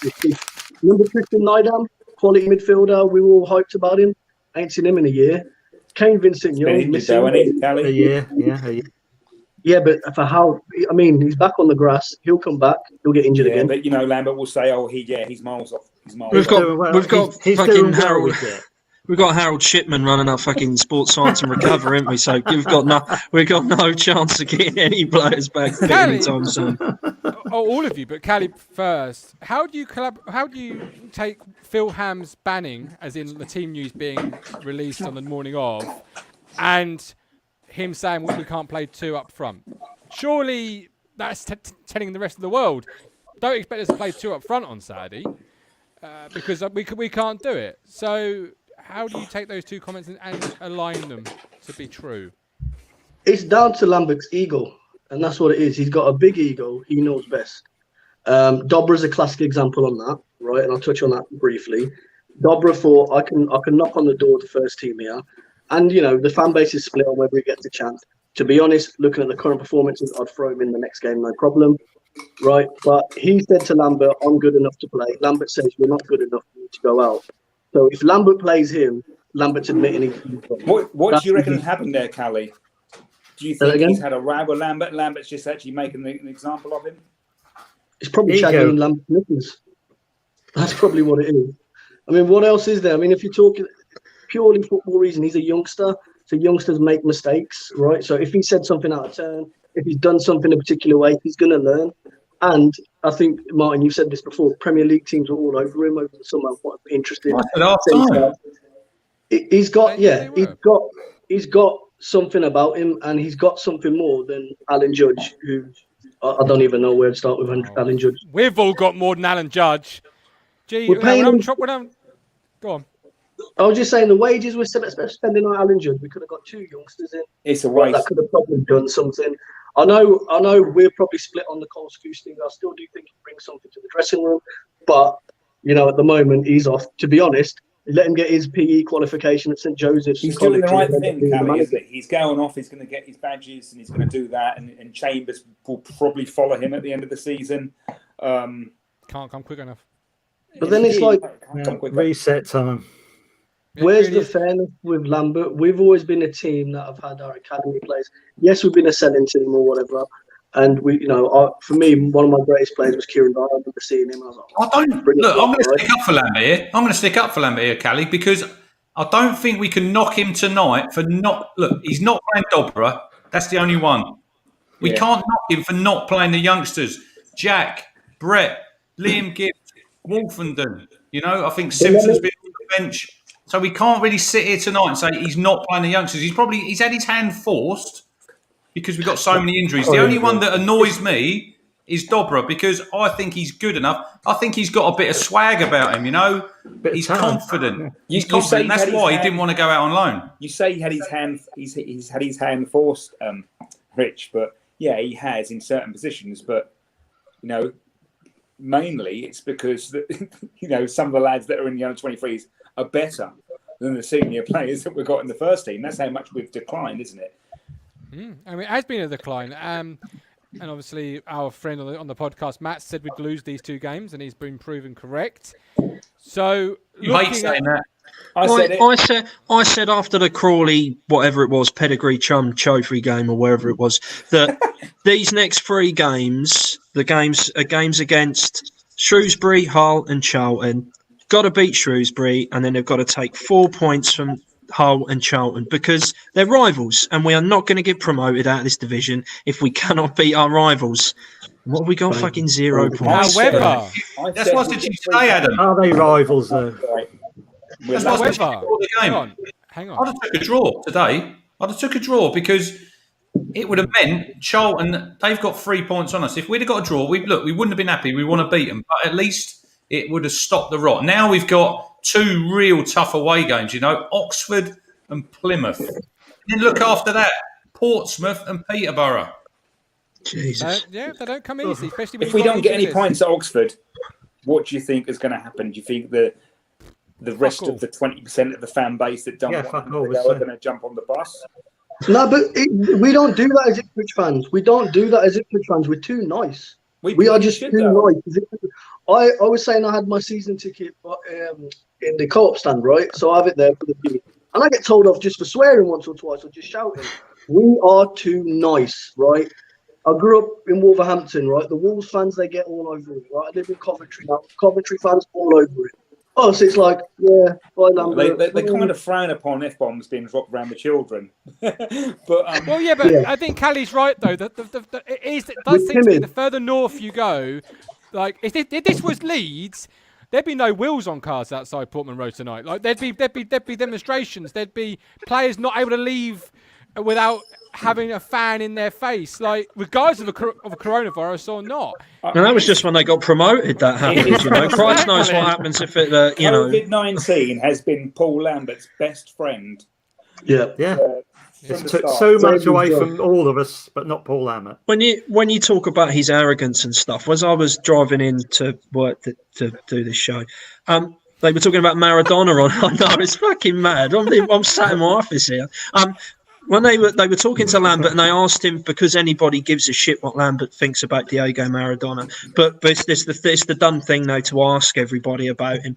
Remember Tristan Nydam, quality midfielder, we were all hyped about him. I ain't seen him in a year. Kane Vincent-Young, missing a year. Yeah, but for how? I mean, he's back on the grass. He'll come back. He'll get injured again. But you know, Lambert will say, "Oh, he's miles off. He's miles." We've got fucking Harold. Well, We've got Harold Shipman running our fucking sports science and recovery, haven't we? So we've got no chance of getting any players back anytime soon. All of you, but Callie first. How do you take Phil Ham's banning, as in the team news being released on the morning of, and him saying we can't play two up front? Surely that's telling the rest of the world, don't expect us to play two up front on Saturday, because we can't do it. So how do you take those two comments and align them to be true? It's down to Lambert's ego, and that's what it is. He's got a big ego. He knows best. Dobra's a classic example on that, right? And I'll touch on that briefly. Dobra thought, I can knock on the door of the first team here. And, you know, the fan base is split on whether he gets a chance. To be honest, looking at the current performances, I'd throw him in the next game, no problem, right? But he said to Lambert, I'm good enough to play. Lambert says, you're not good enough for you to go out. So if Lambert plays him, Lambert's admitting he's What do you reckon happened there, Callie? Do you think he's had a row with Lambert? Lambert's just actually making an example of him? It's probably shagging Lambert's knickers. That's probably what it is. I mean, what else is there? I mean, if you're talking purely football reason, he's a youngster. So youngsters make mistakes, right? So if he said something out of turn, if he's done something a particular way, he's going to learn. And I think, Martin, you said this before, Premier League teams were all over him over the summer. Quite interesting. He's got something about him, and he's got something more than Alan Judge, who I don't even know where to start with Alan Judge. We've all got more than Alan Judge. Gee, We're paying him. Go on. I was just saying the wages we're spending on Alan Judge, we could have got 2 youngsters in. It's a waste. That could have probably done something. I know we're probably split on the Cole Scouse thing. I still do think he brings something to the dressing room, but at the moment he's off. To be honest, let him get his PE qualification at St Joseph's. He's doing the right thing, Callie, isn't it? He's going off. He's going to get his badges, and he's going to do that. And Chambers will probably follow him at the end of the season. Can't come quick enough. But then it's like reset time. Where's the fairness with Lambert? We've always been a team that have had our academy players. Yes, we've been a selling team or whatever. And for me, one of my greatest players was Kieran Dyer. I remember seeing him. I was like, I'm going to stick up for Lambert here. I'm going to stick up for Lambert here, Callie, because I don't think we can knock him tonight for not. Look, he's not playing Dobra. That's the only one. We can't knock him for not playing the youngsters. Jack, Brett, Liam Gibbs, Wolfenden. I think Simpson's been on the bench. So we can't really sit here tonight and say he's not playing the youngsters. He's had his hand forced because we've got so many injuries. The only one that annoys me is Dobra because I think he's good enough. I think he's got a bit of swag about him, He's confident. He's confident. That's why he didn't want to go out on loan. You say he had his hand. He's had his hand forced, Rich. But yeah, he has in certain positions. But mainly it's because some of the lads that are in the under-23s are better than the senior players that we've got in the first team. That's how much we've declined, isn't it? I mean, it has been a decline. And obviously, our friend on the podcast, Matt, said we'd lose these 2 games, and he's been proven correct. So, you hate saying that. I said after the Crawley, whatever it was, Pedigree Chum Trophy game or wherever it was, that these next 3 games, the games are games against Shrewsbury, Hull, and Charlton. Got to beat Shrewsbury, and then they've got to take 4 points from Hull and Charlton because they're rivals, and we are not going to get promoted out of this division if we cannot beat our rivals. What have we got? Fucking 0 points. However, that's what did you say, Adam? Are they rivals though? That's what Hang on. I'd have took a draw today. I'd have took a draw because it would have meant Charlton. They've got 3 points on us. If we'd have got a draw, we wouldn't have been happy. We want to beat them, but at least it would have stopped the rot. Now we've got 2 real tough away games, Oxford and Plymouth. And then look after that, Portsmouth and Peterborough. Jesus. They don't come easy, especially when if we don't get any points at Oxford, what do you think is going to happen? Do you think the rest of the 20% of the fan base that don't want them to go are going to jump on the bus? No, but we don't do that as Ipswich fans. We're too nice. We are just too nice. I was saying I had my season ticket in the co-op stand, right? So I have it there for the view. And I get told off just for swearing once or twice or just shouting. We are too nice, right? I grew up in Wolverhampton, right? The Wolves fans, they get all over it, right? I live in Coventry now. Coventry fans all over it. Oh, so it's like, yeah, bye, Lambert. They kind of frown upon F-bombs being dropped around the children. But I think Callie's right, though. It does seem to be the further north you go, like, if this was Leeds, there'd be no wheels on cars outside Portman Road tonight. Like, there'd be demonstrations. There'd be players not able to leave without having a fan in their face, like regardless of a coronavirus or not. And that was just when they got promoted. That happened. Christ knows what happens if it. COVID-19 has been Paul Lambert's best friend. Yeah. It's took so much away from all of us, but not Paul Lambert. When you talk about his arrogance and stuff, as I was driving in to work to do this show, they were talking about Maradona on. I know, it's fucking mad. I'm sat in my office here. When they were talking to Lambert and they asked him, because anybody gives a shit what Lambert thinks about Diego Maradona, but it's the done thing now to ask everybody about him.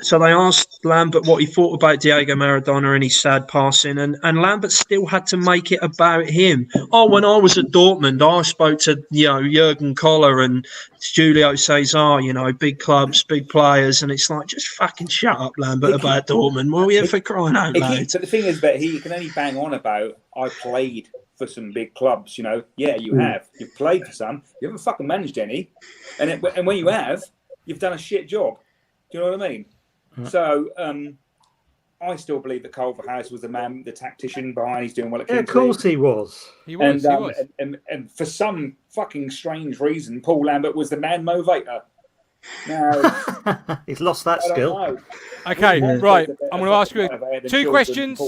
So they asked Lambert what he thought about Diego Maradona and his sad passing, and Lambert still had to make it about him. Oh, when I was at Dortmund, I spoke to Jurgen Koller and Julio Cesar, big clubs, big players, and it's like, just fucking shut up, Lambert, about Dortmund. Will you for crying out loud? But the thing is that he can only bang on about, I played for some big clubs. You know, yeah, you have. You've played for some. You haven't fucking managed any, and when you have, you've done a shit job. Do you know what I mean? So I still believe that Culverhouse was the man, the tactician behind. He's doing well at Kingsley. Of course he was. He was. And for some fucking strange reason, Paul Lambert was the man motivator. Now he's lost that skill. Okay, right. I'm going to ask you 2 questions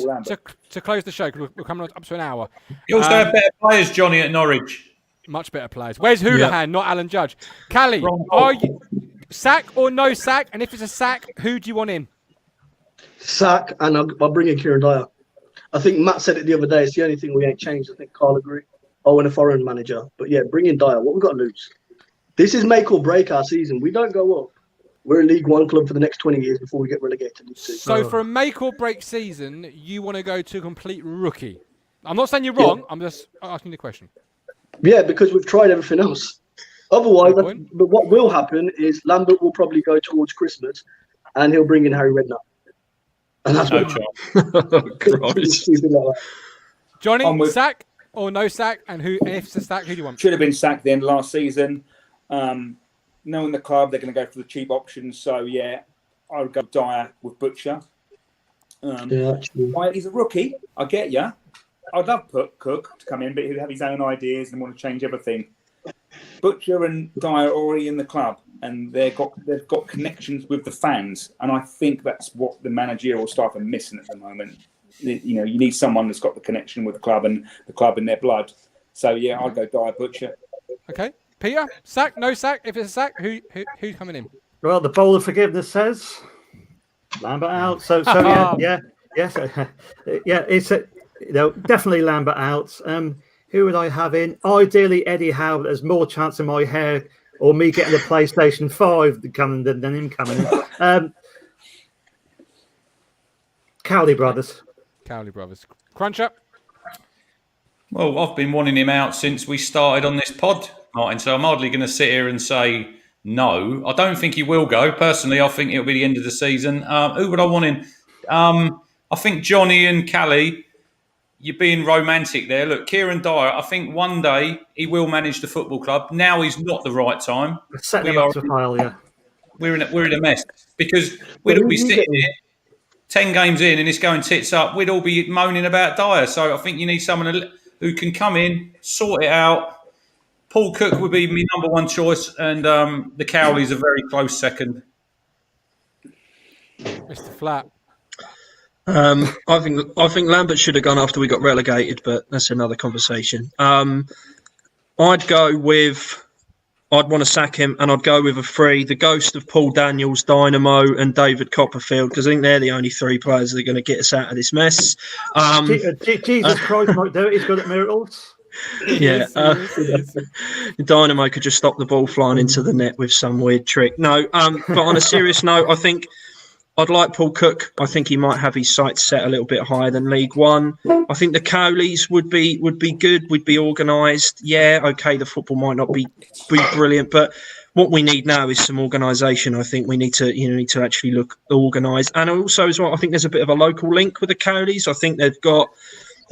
to close the show because we're coming up to an hour. You also have better players, Johnny, at Norwich. Much better players. Where's Houlihan, not Alan Judge? Callie, are you sack or no sack? And if it's a sack, who do you want in? Sack, and I'll bring in Kieran Dyer. I think Matt said it the other day. It's the only thing we ain't changed. I think Carl agreed. Oh, and a foreign manager. But yeah, bring in Dyer. What we got to lose? This is make or break our season. We don't go up. We're a League One club for the next 20 years before we get relegated. So for a make or break season, you want to go to a complete rookie. I'm not saying you're wrong. I'm just asking the question. Yeah, because we've tried everything else. Otherwise, but what will happen is Lambert will probably go towards Christmas and he'll bring in Harry Redknapp. And that's Johnny, sack or no sack? And if it's a sack, who do you want? Should have been sacked then last season. Knowing the club, they're going to go for the cheap options. So, yeah, I would go Dyer with Butcher. He's a rookie. I get you. I'd love Cook to come in, but he'd have his own ideas and want to change everything. Butcher and Dyer are already in the club, and they've got connections with the fans, and I think that's what the managerial staff are missing at the moment. You know, you need someone that's got the connection with the club and the club in their blood. So yeah, I'd go Dyer, Butcher. Okay, Peter, sack, no sack. If it's a sack, who's coming in? Well, the bowl of forgiveness says Lambert out. So yeah, it's definitely Lambert out. Who would I have in? Ideally, Eddie Howe. There's more chance of my hair or me getting the PlayStation 5 coming than him coming. Cowley brothers. Cruncher. Well, I've been wanting him out since we started on this pod, Martin. So I'm hardly going to sit here and say no. I don't think he will go. Personally, I think it'll be the end of the season. Who would I want in? I think Johnny and Callie. You're being romantic there. Look, Kieran Dyer, I think one day he will manage the football club. Now is not the right time. We're in a mess because we'd all be sitting here 10 games in and it's going tits up. We'd all be moaning about Dyer. So I think you need someone who can come in, sort it out. Paul Cook would be my number one choice, and the Cowleys a very close second. Mr. Flat. I think Lambert should have gone after we got relegated, but that's another conversation. I'd want to sack him, and I'd go with a 3, the ghost of Paul Daniels, Dynamo, and David Copperfield, because I think they're the only 3 players that are going to get us out of this mess. Jesus Christ might do it. He's good at miracles. Yeah, Dynamo could just stop the ball flying into the net with some weird trick. No, but on a serious note, I think I'd like Paul Cook. I think he might have his sights set a little bit higher than League One. I think the Cowleys would be good. We'd be organised. Yeah, okay, the football might not be brilliant, but what we need now is some organisation. I think we need to actually look organised. And also as well, I think there's a bit of a local link with the Cowleys. I think they're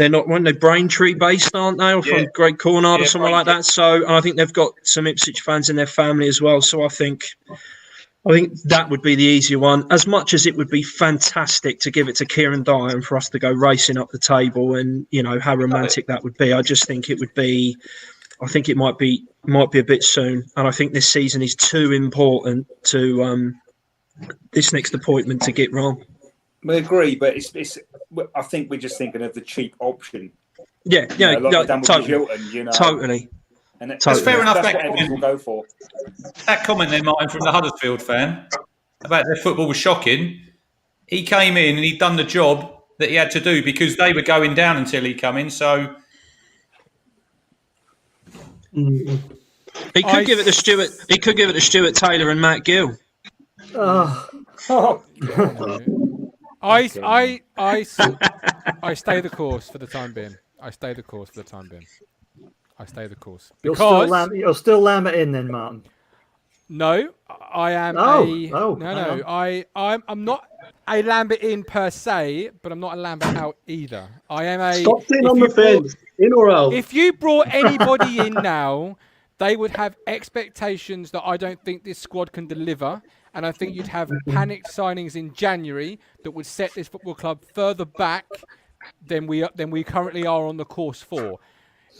not Braintree based, aren't they? Or from Great Cornard or somewhere like that. So and I think they've got some Ipswich fans in their family as well. So I think that would be the easier one. As much as it would be fantastic to give it to Kieran Dyer and for us to go racing up the table, and you know how romantic that would be. I just think it would be. I think it might be a bit soon, and I think this season is too important to this next appointment to get wrong. We agree, but it's. I think we're just thinking of the cheap option. Yeah, totally. And that's fair enough. That's what everyone will go for. That comment there, Martin, from the Huddersfield fan about their football was shocking. He came in and he'd done the job that he had to do because they were going down until he came in. So he could give it to Stuart. He could give it to Stuart Taylor and Matt Gill. I stay the course for the time being. You're still Lambert in then, Martin? No, I am I'm not a Lambert in per se, but I'm not a Lambert out either. I am a... Stop sitting on the fence. In or out? If you brought anybody in now, they would have expectations that I don't think this squad can deliver. And I think you'd have panicked signings in January that would set this football club further back than we currently are on the course for.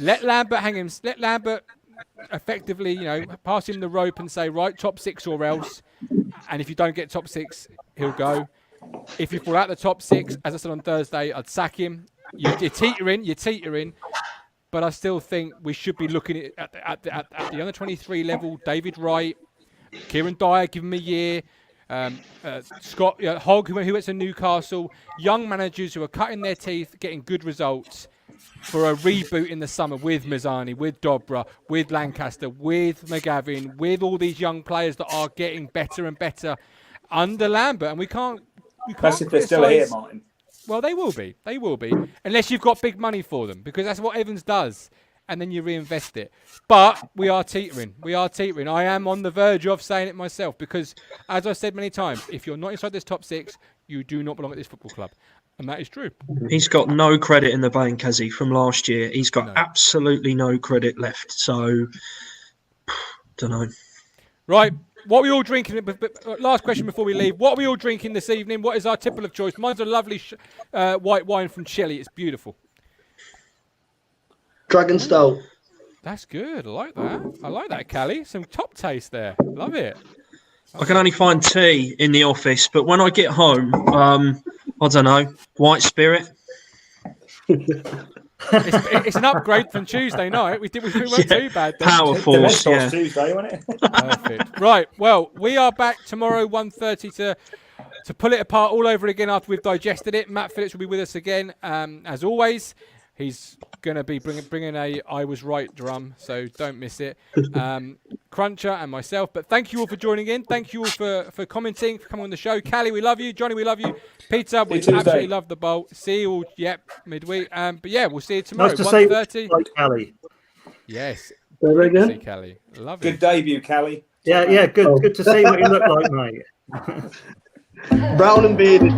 Let Lambert hang him. Let Lambert effectively, pass him the rope and say, right, top 6 or else. And if you don't get top 6, he'll go. If you fall out the top 6, as I said on Thursday, I'd sack him. You're teetering. But I still think we should be looking at the under 23 level. David Wright, Kieran Dyer, give him a year. Scott Hogg, who went to Newcastle. Young managers who are cutting their teeth, getting good results for a reboot in the summer with Mazzani, with Dobra, with Lancaster, with McGavin, with all these young players that are getting better and better under Lambert. And we can't. That's if they're still here, Martin. Well, they will be. They will be. Unless you've got big money for them, because that's what Evans does. And then you reinvest it. But we are teetering. I am on the verge of saying it myself because, as I've said many times, if you're not inside this top 6, you do not belong at this football club. And that is true. He's got no credit in the bank, has he, from last year? He's got absolutely no credit left. So, don't know. Right. What are we all drinking? Last question before we leave. What are we all drinking this evening? What is our tipple of choice? Mine's a lovely white wine from Chile. It's beautiful. Dragon Stout. That's good. I like that, Callie. Some top taste there. Love it. I can only find tea in the office, but when I get home, I don't know, white spirit. It's an upgrade from Tuesday night. We weren't too bad. Power Force, Tuesday, wasn't it? Perfect. Right. Well, we are back tomorrow, 1:30 to pull it apart all over again after we've digested it. Matt Phillips will be with us again, as always. He's going to be bringing a I was right drum, so don't miss it. Cruncher and myself. But thank you all for joining in. Thank you all for commenting, for coming on the show. Callie, we love you. Johnny, we love you. Peter, we absolutely love the bowl. See you all, midweek. But yeah, we'll see you tomorrow. Nice to 1:30. Like Callie. Yes. Very good. See Callie. Love it. Good debut, Callie. Yeah, good to see what you look like, mate. Brown and bearded.